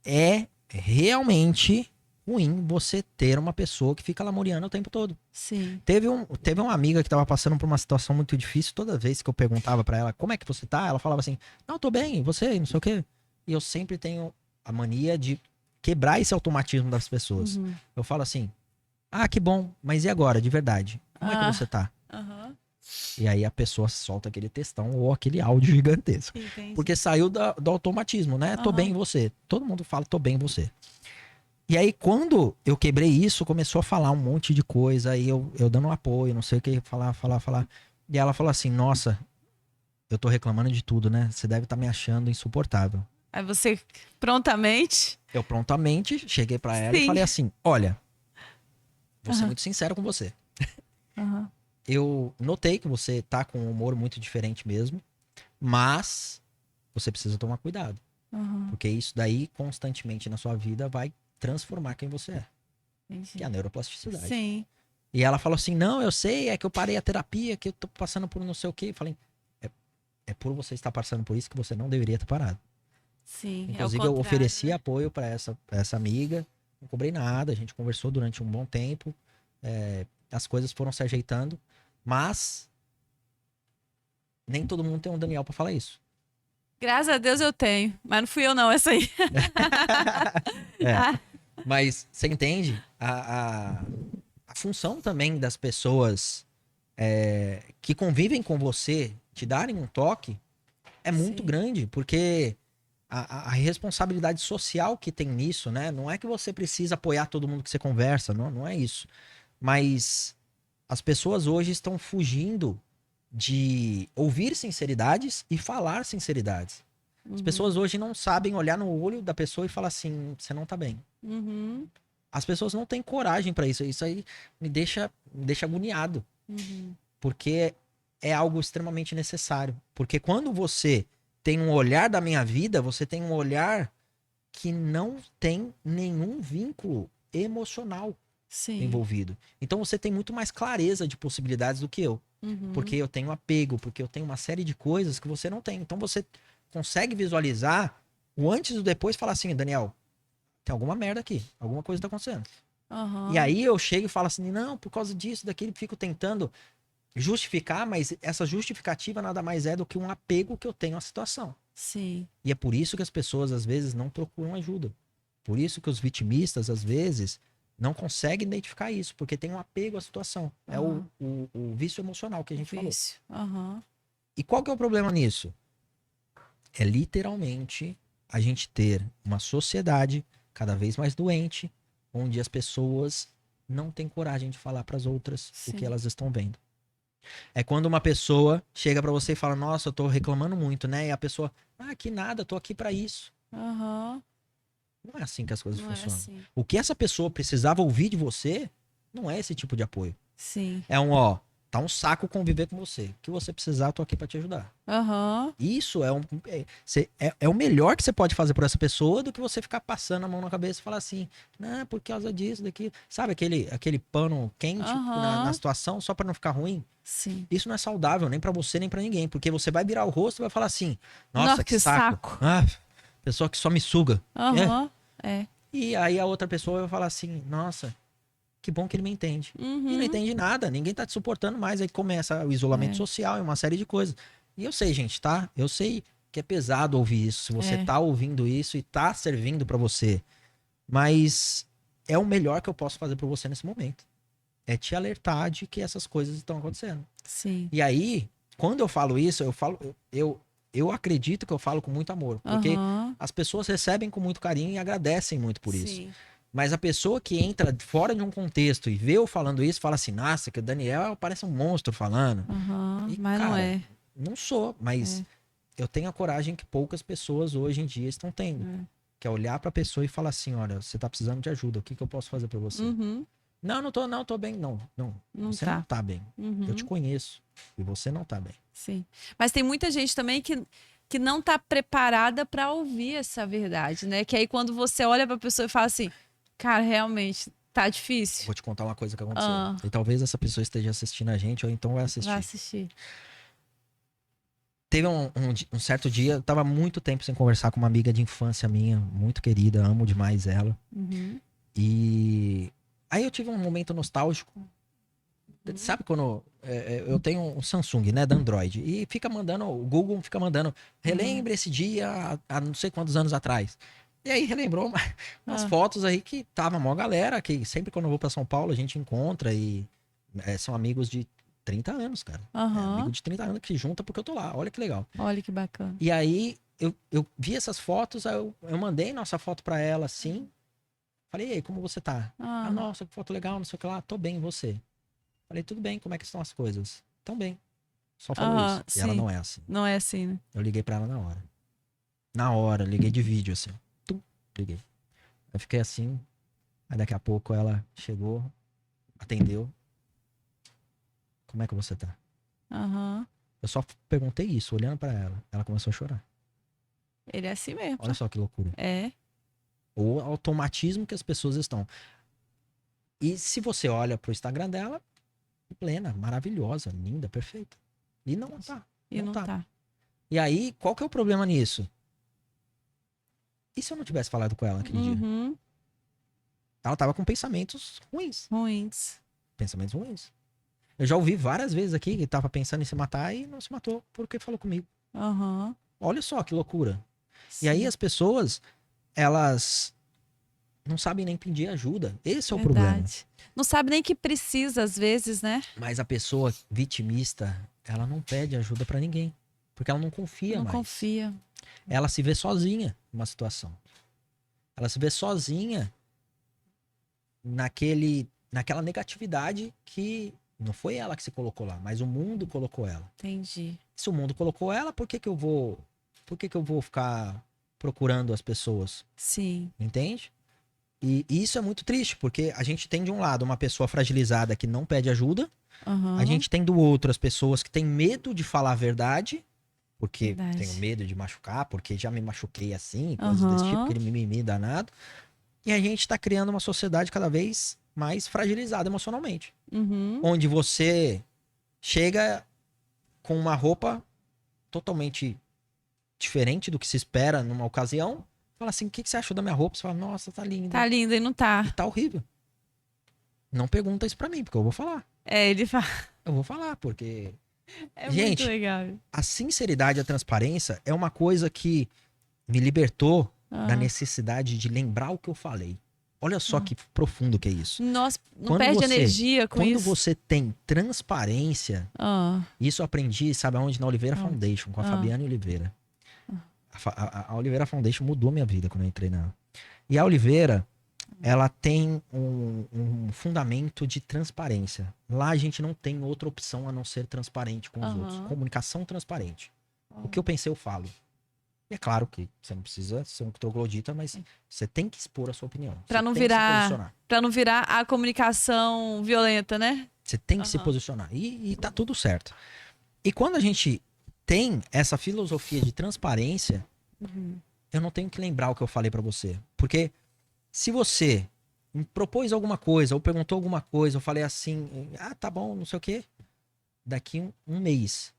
é realmente ruim você ter uma pessoa que fica lamuriando o tempo todo. Sim. Teve uma amiga que tava passando por uma situação muito difícil. Toda vez que eu perguntava pra ela, como é que você tá? Ela falava assim, não, tô bem, e você, não sei o quê. E eu sempre tenho a mania de quebrar esse automatismo das pessoas. Eu falo assim, ah, que bom, mas e agora, de verdade? Como é que você tá? Aham. E aí a pessoa solta aquele textão ou aquele áudio gigantesco. Entendi. Porque saiu do automatismo, né? Tô bem em você. Todo mundo fala, tô bem em você. E aí, quando eu quebrei isso, começou a falar um monte de coisa. Aí eu dando um apoio, não sei o que, falar. E ela falou assim, nossa, eu tô reclamando de tudo, né? Você deve estar me achando insuportável. Aí você prontamente... Eu prontamente cheguei pra ela e falei assim, olha, vou ser muito sincero com você. Eu notei que você tá com um humor muito diferente mesmo, mas você precisa tomar cuidado. Porque isso daí, constantemente na sua vida, vai transformar quem você é. Entendi. Que é a neuroplasticidade. Sim. E ela falou assim, não, eu sei, é que eu parei a terapia, que eu tô passando por não sei o quê. Eu falei, é por você estar passando por isso que você não deveria ter parado. Sim. Inclusive, eu ofereci apoio pra essa amiga, não cobrei nada, a gente conversou durante um bom tempo, as coisas foram se ajeitando. Mas nem todo mundo tem um Daniel pra falar isso. Graças a Deus eu tenho. Mas não fui eu, não, essa aí. É. Ah, Mas você entende? A função também das pessoas que convivem com você te darem um toque é muito sim. grande, porque a responsabilidade social que tem nisso, né? Não é que você precisa apoiar todo mundo que você conversa, não é isso. Mas as pessoas hoje estão fugindo de ouvir sinceridades e falar sinceridades. As pessoas hoje não sabem olhar no olho da pessoa e falar assim, você não tá bem. Uhum. As pessoas não têm coragem pra isso. Isso aí me deixa agoniado, Uhum. porque é algo extremamente necessário. Porque quando você tem um olhar da minha vida, você tem um olhar que não tem nenhum vínculo emocional Sim. envolvido. Então você tem muito mais clareza de possibilidades do que eu. Uhum. Porque eu tenho apego, porque eu tenho uma série de coisas que você não tem. Então você consegue visualizar o antes e o depois e falar assim, Daniel, tem alguma merda aqui, alguma coisa tá acontecendo. E Aham. aí eu chego e falo assim, não, por causa disso, daquilo, fico tentando justificar, mas essa justificativa nada mais é do que um apego que eu tenho à situação. Sim. E é por isso que as pessoas às vezes não procuram ajuda. Por isso que os vitimistas às vezes não conseguem identificar isso, porque tem um apego à situação. É o, Aham. o vício emocional que a O gente falou. vício. Aham. E qual que é o problema nisso? É literalmente a gente ter uma sociedade cada vez mais doente, onde as pessoas não têm coragem de falar para as outras o que Sim. elas estão vendo. É quando uma pessoa chega para você e fala: "Nossa, eu tô reclamando muito", né? E a pessoa: "Ah, que nada, eu tô aqui para isso". Aham. Não é assim que as coisas Não é funcionam. assim. O que essa pessoa precisava ouvir de você não é esse tipo de apoio. Sim. É ó, tá um saco conviver com você. O que você precisar, eu tô aqui para te ajudar. Aham. Isso é o melhor que você pode fazer por essa pessoa do que você ficar passando a mão na cabeça e falar assim, não, por causa disso, daqui. Sabe aquele pano quente na Aham. situação só para não ficar ruim? Sim. Isso não é saudável nem para você nem para ninguém, porque você vai virar o rosto e vai falar assim, Nossa, nossa, que que saco. saco. Ah, pessoa que só me suga. É. Aham. É. E aí a outra pessoa vai falar assim, nossa, que bom que ele me entende. E não Uhum. entende nada, ninguém tá te suportando mais. Aí começa o isolamento É. social e uma série de coisas. E eu sei, gente, tá? Eu sei que é pesado ouvir isso. Se você É. tá ouvindo isso e tá servindo pra você. Mas é o melhor que eu posso fazer por você nesse momento. É te alertar de que essas coisas estão acontecendo. Sim. E aí, quando eu falo isso, eu falo, eu acredito que eu falo com muito amor. Porque Aham. as pessoas recebem com muito carinho e agradecem muito por isso. Sim. Mas a pessoa que entra fora de um contexto e vê eu falando isso, fala assim, nossa, que o Daniel parece um monstro falando. Aham. E, Mas não cara, é. não sou, mas É. eu tenho a coragem que poucas pessoas hoje em dia estão tendo. É. Que é olhar pra pessoa e falar assim, olha, você tá precisando de ajuda, o que que eu posso fazer pra você? Uhum. Não, tô bem. Não, não. Não Você não tá. tá bem. Eu te Uhum. conheço e você não tá bem. Sim. Mas tem muita gente também que não tá preparada para ouvir essa verdade, né? Que aí quando você olha pra pessoa e fala assim, cara, realmente tá difícil. Vou te contar uma coisa que aconteceu. Ah, E talvez essa pessoa esteja assistindo a gente ou então vai vai assistir. assistir. Teve um certo dia, eu tava muito tempo sem conversar com uma amiga de infância minha, muito querida, amo demais ela. Uhum. E aí eu tive um momento nostálgico. Sabe quando eu tenho um Samsung, né, da Android, e fica mandando, o Google fica mandando, relembre esse dia há não sei quantos anos atrás. E aí relembrou umas Ah, fotos aí que tava uma galera, que sempre quando eu vou pra São Paulo a gente encontra e são amigos de 30 anos, cara. É, amigo aham. de 30 anos que junta porque eu tô lá, olha que legal. Olha que bacana. E aí eu vi essas fotos, aí eu mandei nossa foto pra ela assim. Falei, e aí, como você tá? Ah, Ah, nossa, que foto legal, não sei o que lá. Tô bem, e você? Falei, tudo bem, como é que estão as coisas? Tão bem. Só falou isso. aham, E ela sim. não é assim. Não é assim, né? Eu liguei pra ela na hora. Na hora, liguei de vídeo, assim. Tum, liguei. Eu fiquei assim. Aí daqui a pouco ela chegou, atendeu. Como é que você tá? Aham. Eu só perguntei isso, olhando pra ela. Ela começou a chorar. Ele é assim mesmo, Olha tá? só que loucura. É. O automatismo que as pessoas estão. E se você olha pro Instagram dela, plena, maravilhosa, linda, perfeita. E não tá. E Não não tá. tá. E aí, qual que é o problema nisso? E se eu não tivesse falado com ela aquele dia? Uhum. Ela tava com pensamentos ruins. Ruins. Pensamentos ruins. Eu já ouvi várias vezes aqui que tava pensando em se matar e não se matou porque falou comigo. Aham. Olha só que loucura. E aí Sim, as pessoas, elas não sabem nem pedir ajuda. Esse é o problema. verdade. Não sabe nem que precisa, às vezes, né? Mas a pessoa vitimista, ela não pede ajuda pra ninguém. Porque ela não confia Não mais. confia. Ela se vê sozinha numa situação. Ela se vê sozinha naquela negatividade que não foi ela que se colocou lá, mas o mundo colocou ela. Entendi. Se o mundo colocou ela, por que que eu vou ficar procurando as pessoas? Sim. Entende? E isso é muito triste, porque a gente tem de um lado uma pessoa fragilizada que não pede ajuda, a Aham. gente tem do outro as pessoas que têm medo de falar a verdade, porque Verdade. tenho medo de machucar, porque já me machuquei assim, coisas desse tipo, Aham. aquele mimimi danado. E a gente tá criando uma sociedade cada vez mais fragilizada emocionalmente. Uhum. Onde você chega com uma roupa totalmente diferente do que se espera numa ocasião, fala assim, o que que você achou da minha roupa? Você fala, nossa, tá linda. Tá lindo e não E tá. tá horrível. Não pergunta isso pra mim, porque eu vou falar. É, ele fala. Eu vou falar, porque... É muito Gente, legal. a sinceridade e a transparência é uma coisa que me libertou da Ah. necessidade de lembrar o que eu falei. Olha só que profundo que é isso. Nossa, não Quando perde você- energia com Quando isso. você tem transparência, Ah. isso eu aprendi, sabe aonde? Na Oliveira Onde? Foundation, com a Ah. Fabiana Oliveira. A Oliveira Foundation mudou minha vida quando eu entrei nela. E a Oliveira, ela tem um fundamento de transparência. Lá a gente não tem outra opção a não ser transparente com os Aham. outros. Comunicação transparente. O que eu pensei, eu falo. E é claro que você não precisa ser um troglodita, mas você tem que expor a sua opinião. Pra Você não tem que se virar- posicionar. Pra não virar a comunicação violenta, né? Você tem que se Aham. posicionar. E tá tudo certo. E quando a gente tem essa filosofia de transparência, Uhum. eu não tenho que lembrar o que eu falei pra você. Porque se você me propôs alguma coisa, ou perguntou alguma coisa, eu falei assim, ah, tá bom, não sei o quê. Daqui um mês,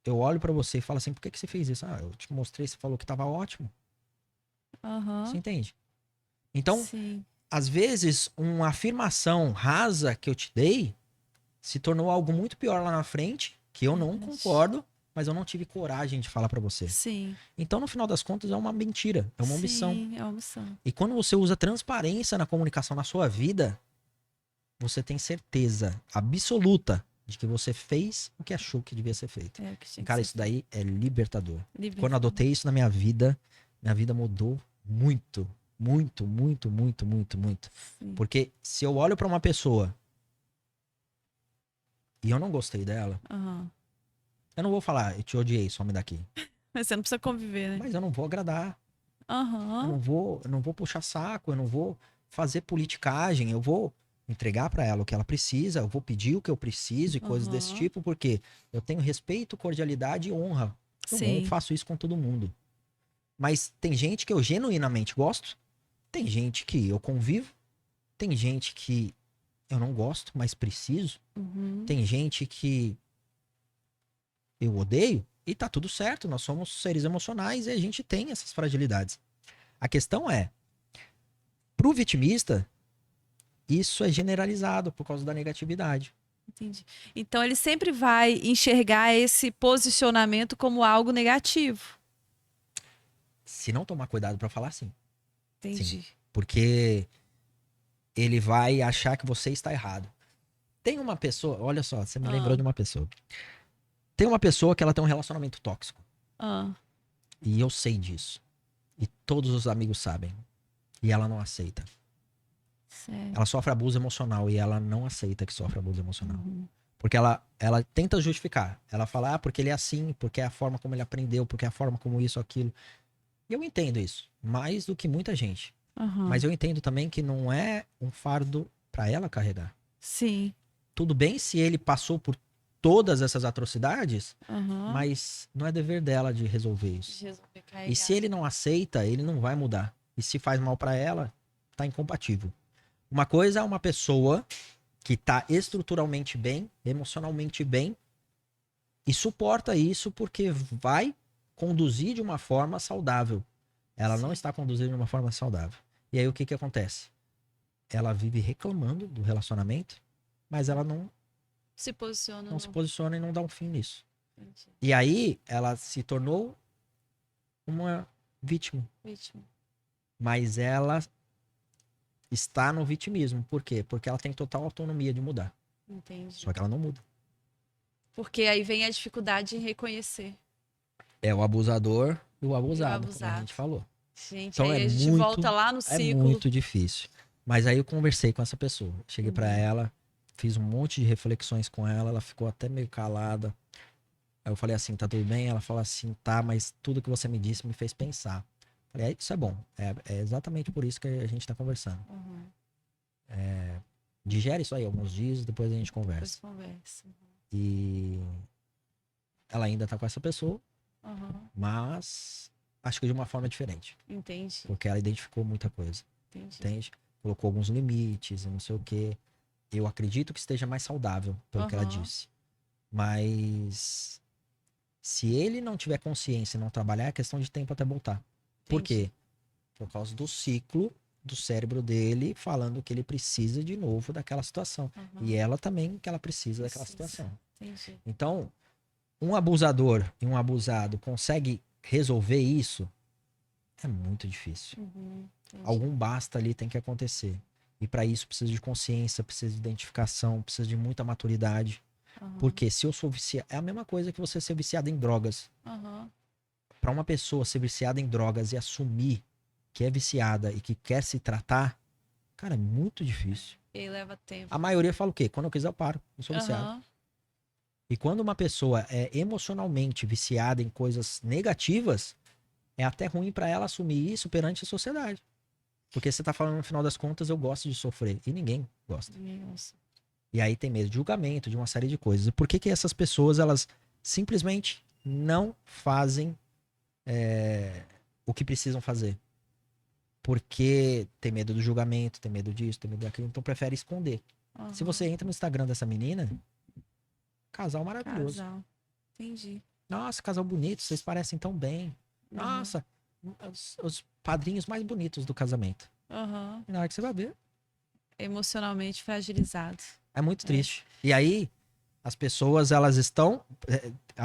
eu olho pra você e falo assim, por que que você fez isso? Ah, eu te mostrei, você falou que tava ótimo. Aham. Você entende? Então, Sim. às vezes, uma afirmação rasa que eu te dei se tornou algo muito pior lá na frente, que eu não Verdade. concordo, mas eu não tive coragem de falar pra você. Sim. Então, no final das contas, é uma mentira, é uma omissão. Sim, é uma omissão. E quando você usa transparência na comunicação na sua vida, você tem certeza absoluta de que você fez o que achou que devia ser feito. É o que tinha E, que cara, ser isso daí é libertador. livre. Quando eu adotei isso na minha vida mudou muito, muito, muito, muito, muito, muito. Sim. Porque se eu olho pra uma pessoa e eu não gostei dela, Aham. eu não vou falar, eu te odiei, some daqui. Mas você não precisa conviver, né? Mas eu não vou agradar. Eu Aham. não vou puxar saco, eu não vou fazer politicagem, eu vou entregar pra ela o que ela precisa, eu vou pedir o que eu preciso e coisas desse Aham. tipo, porque eu tenho respeito, cordialidade e honra. Eu Sim. não faço isso com todo mundo. Mas tem gente que eu genuinamente gosto, tem gente que eu convivo, tem gente que eu não gosto, mas preciso, Uhum. tem gente que eu odeio, e tá tudo certo, nós somos seres emocionais e a gente tem essas fragilidades. A questão é, pro vitimista, isso é generalizado por causa da negatividade. Entendi. Então ele sempre vai enxergar esse posicionamento como algo negativo. Se não tomar cuidado pra falar, sim. Entendi. Porque ele vai achar que você está errado. Tem uma pessoa, olha só, você me lembrou de uma pessoa. Tem uma pessoa que ela tem um relacionamento tóxico. Ah, E eu sei disso. E todos os amigos sabem. E ela não aceita. sério. Ela sofre abuso emocional e ela não aceita que sofre abuso emocional. Uhum. Porque ela tenta justificar. Ela fala, ah, porque ele é assim, porque é a forma como ele aprendeu, porque é a forma como isso, aquilo. E eu entendo isso. Mais do que muita gente. Aham. Mas eu entendo também que não é um fardo pra ela carregar. Sim. Tudo bem se ele passou por todas essas atrocidades, Aham. mas não é dever dela de resolver isso. E se ele não aceita, ele não vai mudar. E se faz mal pra ela, tá incompatível. Uma coisa é uma pessoa que tá estruturalmente bem, emocionalmente bem, e suporta isso porque vai conduzir de uma forma saudável. Ela não Sim. está conduzindo de uma forma saudável. E aí o que que acontece? Ela vive reclamando do relacionamento, mas ela não Se posiciona. Não se posiciona e não dá um fim nisso. Entendi. E aí ela se tornou uma vítima. Vítima. Mas ela está no vitimismo. Por quê? Porque ela tem total autonomia de mudar. Entendi. Só que ela não muda. Porque aí vem a dificuldade em reconhecer. É o abusador e o abusado, como a abusado. gente falou. Gente, Então aí é a gente muito, volta lá no é ciclo. muito difícil. Mas aí eu conversei com essa pessoa. Cheguei pra ela, fiz um monte de reflexões com ela, ela ficou até meio calada. Aí eu falei assim, tá tudo bem? Ela falou assim, tá, mas tudo que você me disse me fez pensar. Falei, isso é bom. É exatamente por isso que a gente tá conversando. Uhum. Digere isso aí alguns dias, depois a gente Depois conversa. conversa. E ela ainda tá com essa pessoa, Uhum. mas acho que de uma forma diferente. Entendi. Porque ela identificou muita coisa, Entendi. entende? Colocou alguns limites, não sei o quê. Eu acredito que esteja mais saudável, pelo que ela Aham. disse. Mas se ele não tiver consciência e não trabalhar, é questão de tempo até voltar. Por Entendi. quê? Por causa do ciclo do cérebro dele falando que ele precisa de novo daquela situação. Uhum. E ela também que ela precisa daquela Precisa. situação. Entendi. Então, um abusador e um abusado consegue resolver isso? É muito difícil. Uhum. Entendi. Algum basta ali tem que acontecer. E para isso precisa de consciência, precisa de identificação, precisa de muita maturidade. Uhum. Porque se eu sou viciado, é a mesma coisa que você ser viciado em drogas. Uhum. Para uma pessoa ser viciada em drogas e assumir que é viciada e que quer se tratar, cara, é muito difícil. E aí leva tempo. A maioria fala o quê? Quando eu quiser eu paro, eu sou viciado. Aham. E quando uma pessoa é emocionalmente viciada em coisas negativas, é até ruim para ela assumir isso perante a sociedade. Porque você tá falando, no final das contas, eu gosto de sofrer. E ninguém gosta. Nossa. E aí tem medo de julgamento, de uma série de coisas. E por que que essas pessoas, elas simplesmente não fazem o que precisam fazer? Porque tem medo do julgamento, tem medo disso, tem medo daquilo, então prefere esconder. Se Uhum. você entra no Instagram dessa menina, casal maravilhoso. Casal. Entendi. Nossa, casal bonito, vocês parecem tão bem. Uhum. Nossa, os padrinhos mais bonitos do casamento. Uhum. E na hora que você vai ver, Emocionalmente fragilizado. é muito triste. E aí, as pessoas, elas estão...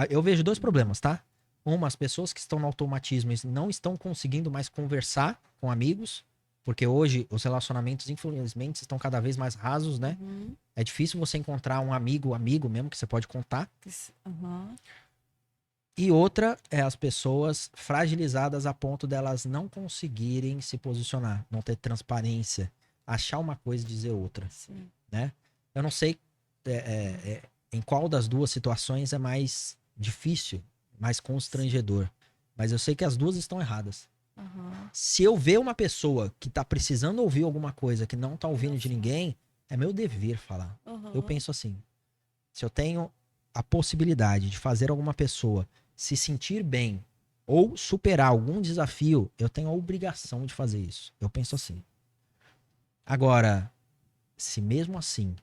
Eu vejo dois problemas, tá? Uma, as pessoas que estão no automatismo e não estão conseguindo mais conversar com amigos, porque hoje os relacionamentos, infelizmente, estão cada vez mais rasos, né? Uhum. É difícil você encontrar um amigo mesmo, que você pode contar. Uhum. E outra é as pessoas fragilizadas a ponto delas não conseguirem se posicionar, não ter transparência, achar uma coisa e dizer outra, Sim. né? Eu não sei em qual das duas situações é mais difícil, mais constrangedor, mas eu sei que as duas estão erradas. Uhum. Se eu ver uma pessoa que tá precisando ouvir alguma coisa que não tá ouvindo de ninguém, é meu dever falar. Uhum. Eu penso assim, se eu tenho a possibilidade de fazer alguma pessoa se sentir bem ou superar algum desafio, eu tenho a obrigação de fazer isso. Eu penso assim. Agora, se mesmo assim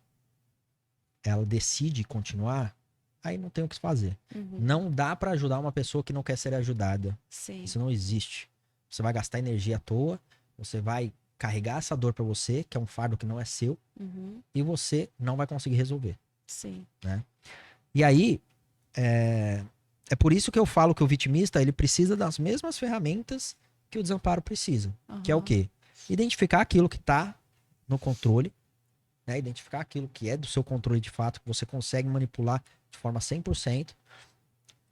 ela decide continuar, aí não tem o que fazer. Uhum. Não dá pra ajudar uma pessoa que não quer ser ajudada. Sim. Isso não existe. Você vai gastar energia à toa, você vai carregar essa dor pra você, que é um fardo que não é seu, Uhum. e você não vai conseguir resolver. Sim. E aí, é por isso que eu falo que o vitimista, ele precisa das mesmas ferramentas que o desamparo precisa. Uhum. Que é o quê? Identificar aquilo que tá no controle, né? Identificar aquilo que é do seu controle de fato, que você consegue manipular de forma 100%,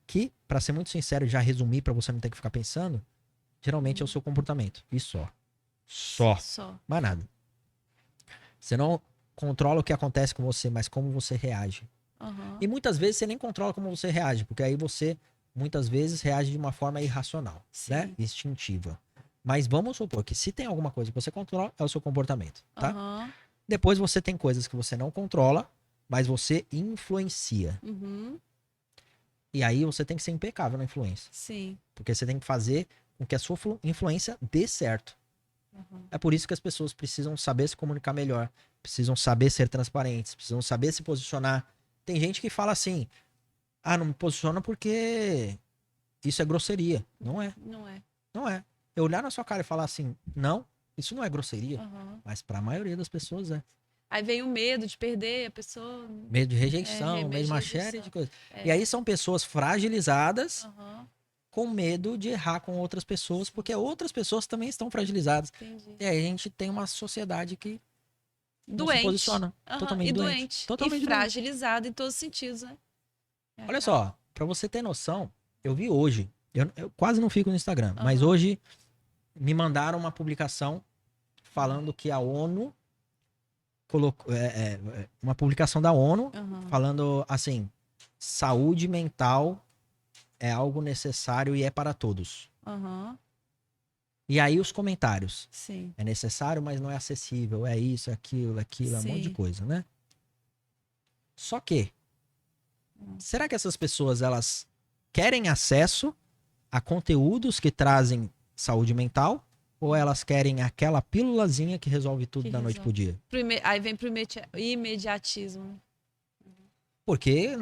que, pra ser muito sincero, já resumir pra você não ter que ficar pensando, geralmente é o seu comportamento. E só. Só. Mais nada. Você não controla o que acontece com você, mas como você reage. Uhum. E muitas vezes você nem controla como você reage, porque aí você muitas vezes reage de uma forma irracional, Sim. né? Instintiva. Mas vamos supor que se tem alguma coisa que você controla, é o seu comportamento, tá? Uhum. Depois você tem coisas que você não controla, mas você influencia. Uhum. E aí você tem que ser impecável na influência. Sim. Porque você tem que fazer com que a sua influência dê certo. Uhum. É por isso que as pessoas precisam saber se comunicar melhor, precisam saber ser transparentes, precisam saber se posicionar. Tem gente que fala assim, não me posiciona porque isso é grosseria. Não é, Não é. não é. Eu olhar na sua cara e falar assim, não, isso não é grosseria. Uhum. Mas pra maioria das pessoas é. Aí vem o medo de perder a pessoa. Medo de rejeição, medo medo de de uma série rejeição. de coisas. E aí são pessoas fragilizadas Aham, com medo de errar com outras pessoas, porque outras pessoas também estão fragilizadas. entendi. E aí a gente tem uma sociedade que não se Doente. posiciona. Aham, Totalmente e doente. doente. Totalmente E doente. fragilizado em todos os sentidos, né? Olha só, pra você ter noção, eu vi hoje, eu quase não fico no Instagram, mas Aham. hoje me mandaram uma publicação falando que a ONU colocou, uma publicação da ONU Aham. falando assim, saúde mental é algo necessário e é para todos. Aham. E aí os comentários, Sim. é necessário, mas não é acessível, é isso, é aquilo, é um monte de Sim. coisa, né? Só que, será que essas pessoas, elas querem acesso a conteúdos que trazem saúde mental? Ou elas querem aquela pílulazinha que resolve tudo Que da noite pro dia? Aí vem pro imediatismo. Porque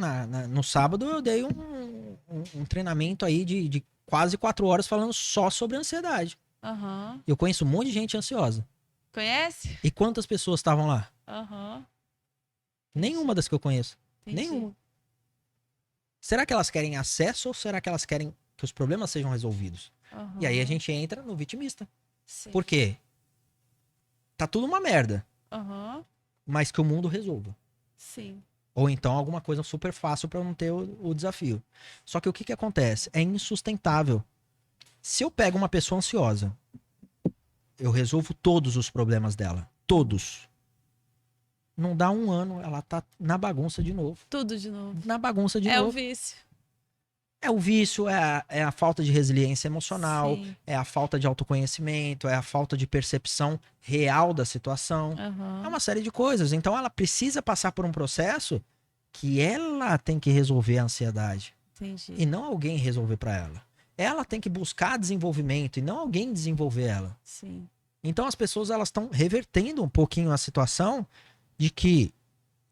no sábado eu dei um treinamento aí de quase 4 horas falando só sobre ansiedade. Aham. Eu conheço um monte de gente ansiosa. Conhece? E quantas pessoas estavam lá? Aham. Nenhuma das que eu conheço. Entendi. Nenhuma. Será que elas querem acesso ou será que elas querem que os problemas sejam resolvidos? Aham. E aí a gente entra no vitimista. Sim. Por quê? Tá tudo uma merda, Aham. mas que o mundo resolva. Sim. Ou então alguma coisa super fácil para eu não ter o desafio. Só que o que acontece? É insustentável. Se eu pego uma pessoa ansiosa, eu resolvo todos os problemas dela. Todos. Não dá um ano, ela tá na bagunça de novo. Tudo de novo. Na bagunça de É novo. o vício. É o vício, é a falta de resiliência emocional, Sim. é a falta de autoconhecimento, é a falta de percepção real da situação. É Aham. uma série de coisas. Então ela precisa passar por um processo que ela tem que resolver a ansiedade Entendi. e não alguém resolver para ela. Ela tem que buscar desenvolvimento e não alguém desenvolver ela. Sim. Então as pessoas elas estão revertendo um pouquinho a situação de que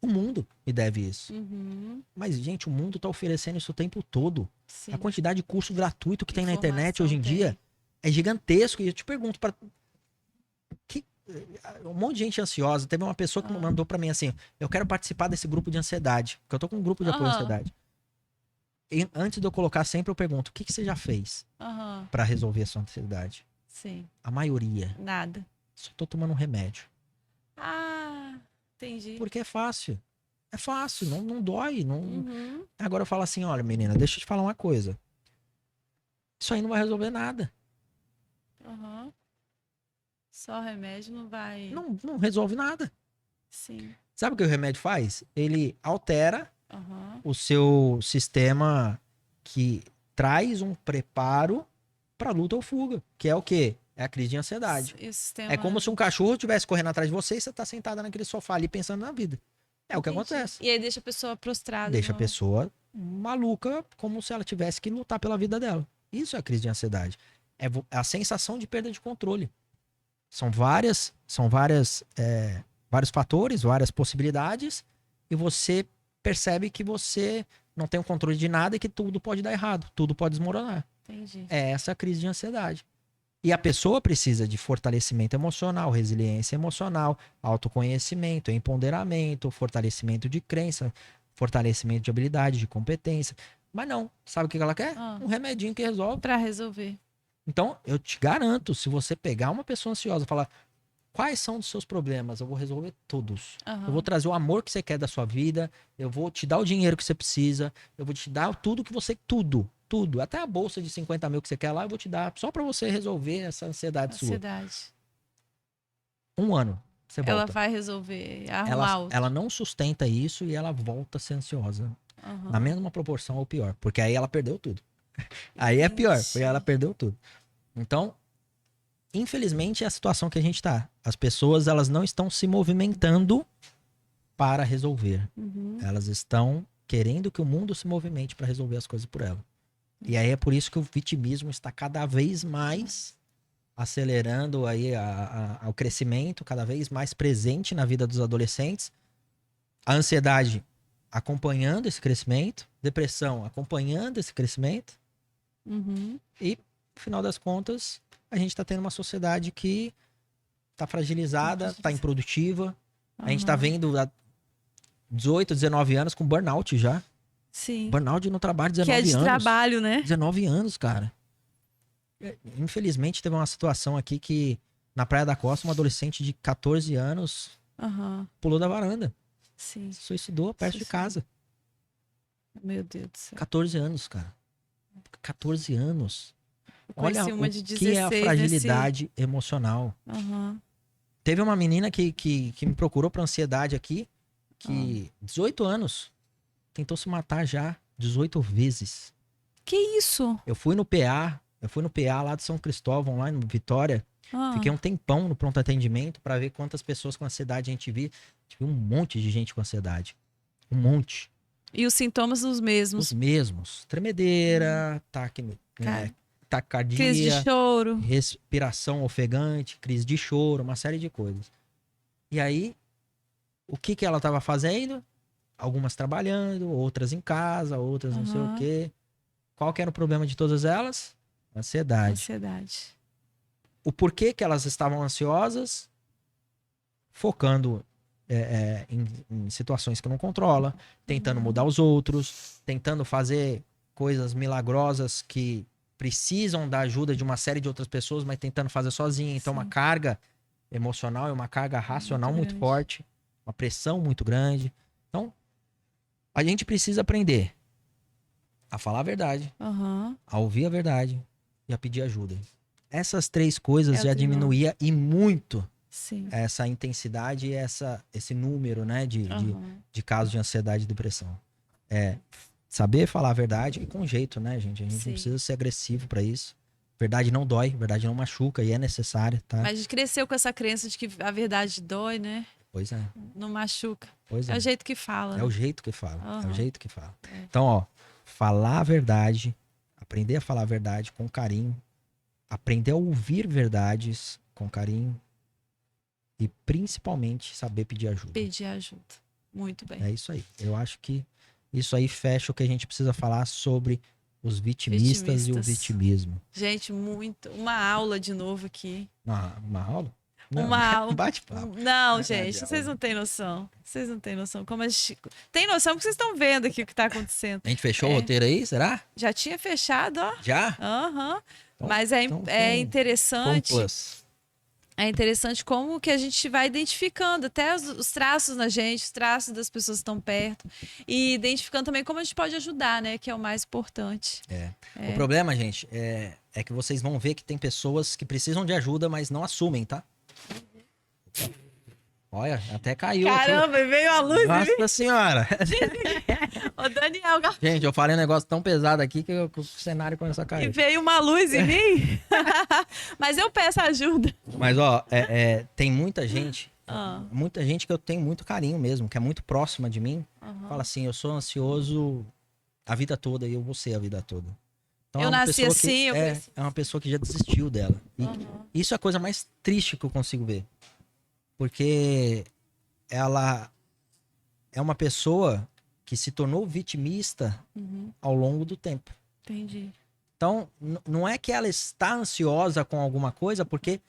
o mundo me deve isso. Uhum. Mas, gente, o mundo tá oferecendo isso o tempo todo. Sim. A quantidade de curso gratuito que tem na Informação internet hoje em tem. dia é gigantesco. E eu te pergunto, um monte de gente ansiosa. Teve uma pessoa que mandou pra mim assim: eu quero participar desse grupo de ansiedade. Porque eu tô com um grupo de apoio à Aham. ansiedade. E antes de eu colocar sempre, eu pergunto: o que você já fez Aham. pra resolver a sua ansiedade? Sim. A maioria. Nada. Só tô tomando um remédio. Ah, entendi. Porque é fácil. É fácil, não dói. Não... Uhum. Agora eu falo assim: olha, menina, deixa eu te falar uma coisa. Isso aí não vai resolver nada. Aham. Só remédio não vai. Não resolve nada. Sim. Sabe o que o remédio faz? Ele altera Aham. o seu sistema que traz um preparo para luta ou fuga, que é o quê? É a crise de ansiedade. E o sistema. É como se um cachorro estivesse correndo atrás de você e você tá sentada naquele sofá ali pensando na vida. É o que Entendi. acontece. E aí deixa a pessoa prostrada. Deixa a no- pessoa maluca, como se ela tivesse que lutar pela vida dela. Isso é a crise de ansiedade. É a sensação de perda de controle. São vários fatores, várias possibilidades, e você percebe que você não tem o controle de nada e que tudo pode dar errado, tudo pode desmoronar. Entendi. É essa a crise de ansiedade. E a pessoa precisa de fortalecimento emocional, resiliência emocional, autoconhecimento, empoderamento, fortalecimento de crença, fortalecimento de habilidade, de competência. Mas não, sabe o que ela quer? Ah. Um remedinho que resolve. Pra resolver. Então, eu te garanto, se você pegar uma pessoa ansiosa e falar quais são os seus problemas, eu vou resolver todos. Aham. Eu vou trazer o amor que você quer da sua vida, eu vou te dar o dinheiro que você precisa, eu vou te dar tudo que você... Tudo. Até a bolsa de 50 mil que você quer lá, eu vou te dar só pra você resolver essa ansiedade sua. Ansiedade. Um ano, você Ela volta. vai resolver. Arrumar outro. Ela não sustenta isso e ela volta a ser ansiosa. Aham. Na mesma proporção ou pior. Porque aí ela perdeu tudo. Aí é pior, porque ela perdeu tudo. Então, infelizmente é a situação que a gente tá. As pessoas, elas não estão se movimentando para resolver. Uhum. Elas estão querendo que o mundo se movimente para resolver as coisas por ela. E aí é por isso que o vitimismo está cada vez mais acelerando aí o crescimento, cada vez mais presente na vida dos adolescentes. A ansiedade acompanhando esse crescimento, depressão acompanhando esse crescimento. Uhum. E, no final das contas, a gente está tendo uma sociedade que está fragilizada, está improdutiva, A gente tá Aham. vendo há 18, 19 anos com burnout já. Sim. Burnout no trabalho, Que 19 é de anos. trabalho, né? 19 anos, cara. Infelizmente, teve uma situação aqui que, na Praia da Costa, um adolescente de 14 anos Aham. pulou da varanda. Sim. Se suicidou perto de Suicídio. casa. Meu Deus do céu. 14 anos, cara. 14 anos. Eu Olha conheci uma o de que é a 16 fragilidade emocional. Aham. Teve uma menina que me procurou pra ansiedade aqui, que Ah. 18 anos, tentou se matar já 18 vezes. Que isso? Eu fui no PA lá de São Cristóvão, lá em Vitória. Ah. Fiquei um tempão no pronto atendimento pra ver quantas pessoas com ansiedade a gente via. A gente viu um monte de gente com ansiedade. Um monte. E os sintomas os mesmos. Os mesmos. Tremedeira, Cara, taquicardia, crise de choro. respiração ofegante, crise de choro, uma série de coisas. E aí, o que que ela estava fazendo? Algumas trabalhando, outras em casa, outras não sei o Aham. quê. Qual que era o problema de todas elas? Ansiedade. Ansiedade. O porquê que elas estavam ansiosas? Focando em situações que não controla, tentando mudar os outros, tentando fazer coisas milagrosas que precisam da ajuda de uma série de outras pessoas, mas tentando fazer sozinha. Então, uma Sim. carga emocional e uma carga racional muito grande. forte, uma pressão muito grande. Então, a gente precisa aprender a falar a verdade, Aham. a ouvir a verdade e a pedir ajuda. Essas 3 coisas É o já trinômio. diminuía e muito Sim. essa intensidade e esse número, né, Aham. de casos de ansiedade e depressão. É saber falar a verdade e com jeito, né, gente? A gente Sim. não precisa ser agressivo pra isso. Verdade não dói, verdade não machuca e é necessária, tá? Mas a gente cresceu com essa crença de que a verdade dói, né? Pois é, Não machuca. pois É é. o jeito que fala. É o né? jeito que fala, é o Aham. jeito que fala. É. Então, ó, falar a verdade, aprender a falar a verdade com carinho, aprender a ouvir verdades com carinho e principalmente saber pedir ajuda. Pedir ajuda. Muito bem. É isso aí. Eu acho que isso aí fecha o que a gente precisa falar sobre os vitimistas e o Vitimistas. vitimismo. Gente, muito. Uma aula de novo aqui. Uma aula? Não, Uma aula. bate-papo. Não, é gente, de vocês aula. não têm noção. Vocês não têm noção. Como a gente... Tem noção porque vocês estão vendo aqui o que tá acontecendo. A gente fechou o É. roteiro aí, será? Já tinha fechado, ó. Já? Aham. Então- Mas é, então é foi um interessante. plus. É interessante como que a gente vai identificando até os traços na gente, os traços das pessoas que estão perto. E identificando também como a gente pode ajudar, né? Que é o mais importante. O problema, gente, é que vocês vão ver que tem pessoas que precisam de ajuda, mas não assumem, tá? Olha, até caiu aqui. Caramba, veio a luz. Nossa senhora! Ô, Daniel, Gente, eu falei um negócio tão pesado aqui que o cenário começou a e cair. veio uma luz em mim. Mas eu peço ajuda. Mas, ó, tem muita gente Ah. muita gente que eu tenho muito carinho mesmo, que é muito próxima de mim, Aham. fala assim, eu sou ansioso a vida toda e eu vou ser a vida toda. Então, Eu é uma nasci pessoa que- assim, eu cresci. é uma pessoa que já desistiu dela. E Aham. isso é a coisa mais triste que eu consigo ver. Porque ela é uma pessoa que se tornou vitimista Uhum. ao longo do tempo. Entendi. Então, não é que ela está ansiosa com alguma coisa, porque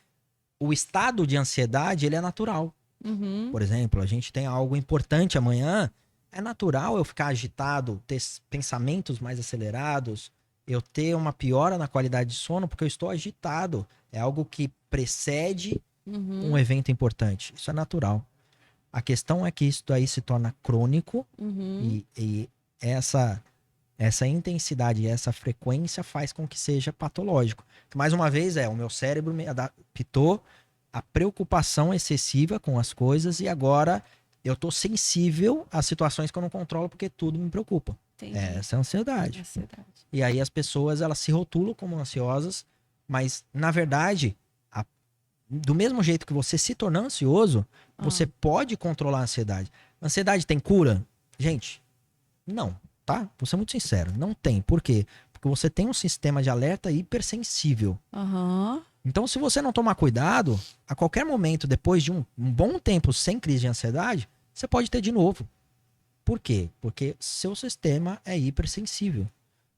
o estado de ansiedade, ele é natural. Uhum. Por exemplo, a gente tem algo importante amanhã, é natural eu ficar agitado, ter pensamentos mais acelerados, eu ter uma piora na qualidade de sono, porque eu estou agitado. É algo que precede Uhum. um evento importante. Isso é natural. A questão é que isso daí se torna crônico Uhum. e essa intensidade, essa frequência faz com que seja patológico. Que, mais uma vez, o meu cérebro me adaptou à preocupação excessiva com as coisas e agora eu tô sensível a situações que eu não controlo porque tudo me preocupa. Entendi. Essa é a ansiedade. Ansiedade. E aí as pessoas, elas se rotulam como ansiosas, mas, na verdade, do mesmo jeito que você se tornar ansioso, você pode controlar a ansiedade. Ansiedade tem cura? Gente, não, tá? Vou ser muito sincero, não tem. Por quê? Porque você tem um sistema de alerta hipersensível. Aham. Então, se você não tomar cuidado, a qualquer momento, depois de um bom tempo sem crise de ansiedade, você pode ter de novo. Por quê? Porque seu sistema é hipersensível.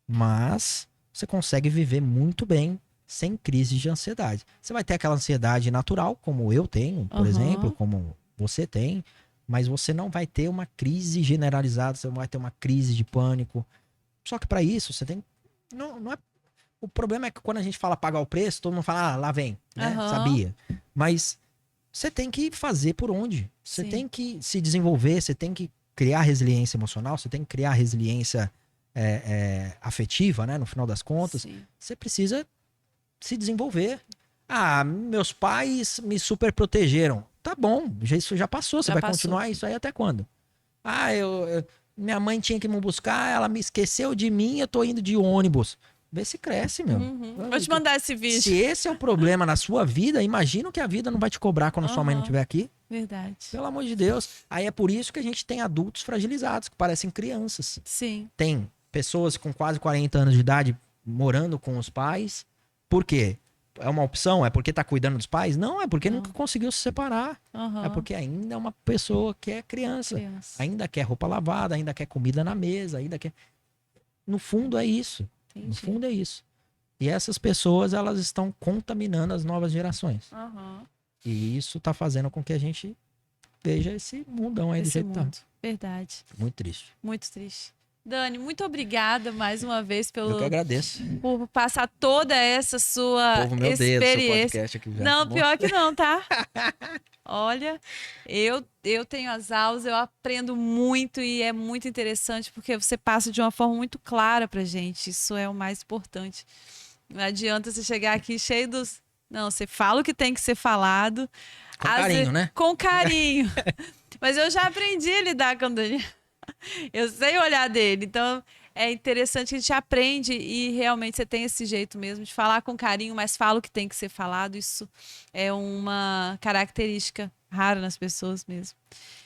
Mas você consegue viver muito bem sem crise de ansiedade. Você vai ter aquela ansiedade natural, como eu tenho, por Aham. exemplo, como você tem, Mas você não vai ter uma crise generalizada, você não vai ter uma crise de pânico. Só que para isso, você tem... Não é... O problema é que quando a gente fala pagar o preço, todo mundo fala, ah, lá vem, né? Aham. Sabia. Mas você tem que fazer por onde. Você Sim. tem que se desenvolver, você tem que criar resiliência emocional, você tem que criar resiliência afetiva, né? No final das contas. Sim. Você precisa se desenvolver. Ah, meus pais me super protegeram. Tá bom, isso já passou. Você Já vai passou. continuar isso aí até quando? Ah, minha mãe tinha que me buscar, ela me esqueceu de mim, eu tô indo de ônibus. Vê se cresce, meu. Vou te mandar esse vídeo. Se esse é o problema na sua vida, imagina o que a vida não vai te cobrar quando sua mãe não estiver aqui. Verdade. Pelo amor de Deus. Aí é por isso que a gente tem adultos fragilizados, que parecem crianças. Sim. Tem pessoas com quase 40 anos de idade morando com os pais. Por quê? É uma opção? É porque tá cuidando dos pais? Não, é porque nunca conseguiu se separar. Aham. É porque ainda é uma pessoa que é criança. Criança. Ainda quer roupa lavada, ainda quer comida na mesa, ainda quer... No fundo é isso. Entendi. No fundo é isso. E essas pessoas, elas estão contaminando as novas gerações. Aham. E isso tá fazendo com que a gente veja esse mundão aí do Esse jeito que tá. mundo. Verdade. Muito triste. Muito triste. Dani, muito obrigada mais uma vez Eu que agradeço. por passar toda essa sua O povo me odeia do seu experiência. podcast aqui já. Não, Bom. pior que não, tá? Olha, eu tenho as aulas, eu aprendo muito e é muito interessante porque você passa de uma forma muito clara pra gente. Isso é o mais importante. Não adianta você chegar aqui cheio dos... Não, você fala o que tem que ser falado. Com carinho, né? Com carinho. Mas eu já aprendi a lidar com o Daniel. Eu sei o olhar dele. Então, é interessante que a gente aprende e realmente você tem esse jeito mesmo de falar com carinho, mas fala o que tem que ser falado. Isso é uma característica rara nas pessoas mesmo.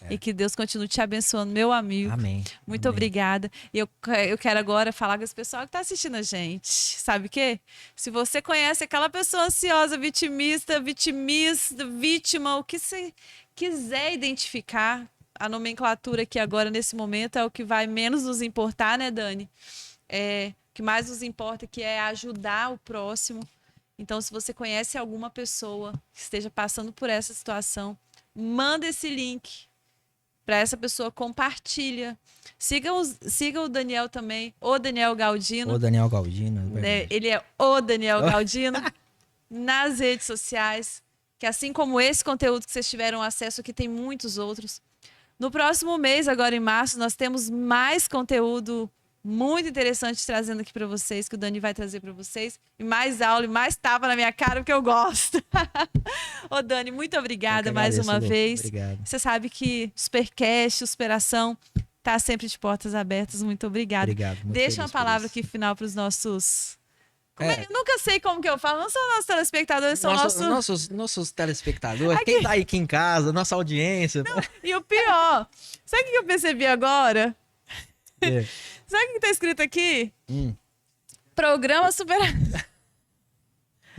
E que Deus continue te abençoando, meu amigo. Amém. Muito Amém. obrigada. E eu quero agora falar com esse pessoal que está assistindo a gente. Sabe o quê? Se você conhece aquela pessoa ansiosa, vitimista, vítima, o que você quiser identificar, a nomenclatura aqui agora, nesse momento, é o que vai menos nos importar, né, Dani? O que mais nos importa que é ajudar o próximo. Então, se você conhece alguma pessoa que esteja passando por essa situação, manda esse link para essa pessoa, compartilha. Siga o Daniel também, o Daniel Galdino. O Daniel Galdino. É Né? verdade. Ele é o Daniel Galdino nas redes sociais. Que assim como esse conteúdo que vocês tiveram acesso aqui, tem muitos outros. No próximo mês, agora em março, nós temos mais conteúdo muito interessante trazendo aqui para vocês, que o Dani vai trazer para vocês. E mais aula e mais tapa na minha cara, porque eu gosto. Ô, Dani, muito obrigada Eu que mais agradeço, uma Lu. vez. Obrigado. Você sabe que o Supercast, o Superação, tá sempre de portas abertas. Muito obrigada. Obrigado. muito Deixa uma feliz por palavra isso. aqui final para os nossos... É. Eu nunca sei como que eu falo. Não são nossos telespectadores, são Nossos telespectadores, Aqui. quem tá aí aqui em casa, nossa audiência. E o pior, sabe o que eu percebi agora? É. Sabe o que tá escrito aqui? Hum. Programa Super...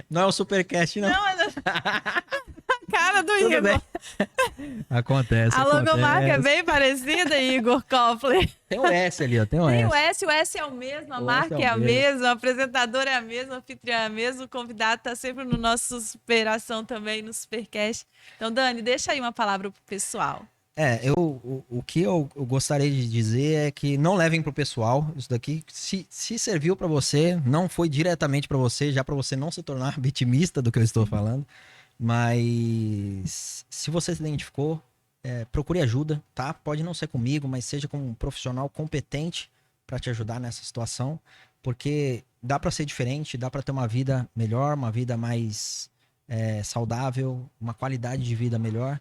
Não é o Supercast, não. Não, mas... A cara do Tudo Igor. bem. Acontece. A logomarca é acontece. bem parecida, Igor Koffler. Tem o S ali, ó. Tem o Tem S. o S é o mesmo, a O marca S é é a o mesmo. mesma, o apresentador é a mesma, a anfitriã é a mesma, o convidado tá sempre no nosso Superação também, no Supercast. Então, Dani, deixa aí uma palavra pro pessoal. O que eu gostaria de dizer é que não levem pro pessoal isso daqui. Se serviu pra você, não foi diretamente pra você, já pra você não se tornar vitimista do que eu estou falando. Mas se você se identificou, procure ajuda, tá? Pode não ser comigo, mas seja com um profissional competente pra te ajudar nessa situação, porque dá pra ser diferente, dá pra ter uma vida melhor, uma vida mais saudável, uma qualidade de vida melhor.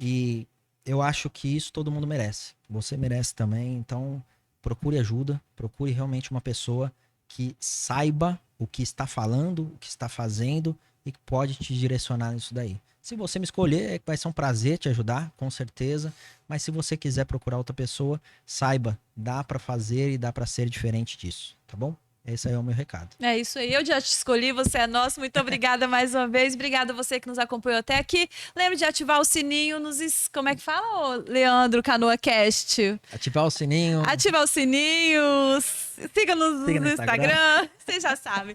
E eu acho que isso todo mundo merece. Você merece também. Então, procure ajuda. Procure realmente uma pessoa que saiba o que está falando, o que está fazendo e que pode te direcionar nisso daí. Se você me escolher, vai ser um prazer te ajudar, com certeza. Mas se você quiser procurar outra pessoa, saiba, dá pra fazer e dá pra ser diferente disso, tá bom? Esse aí é o meu recado. É isso aí, eu já te escolhi, você é nosso. Muito obrigada mais uma vez. Obrigada a você que nos acompanhou até aqui. Lembre de ativar o sininho como é que fala, ô Leandro Canoa Cast? Ativar o sininho. Ativar o sininho. Siga-nos Siga no no Instagram. Vocês já sabem.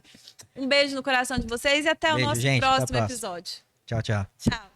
Um beijo no coração de vocês e até o Beijo, nosso gente. Até a próximo próxima. episódio. Tchau, tchau. Tchau.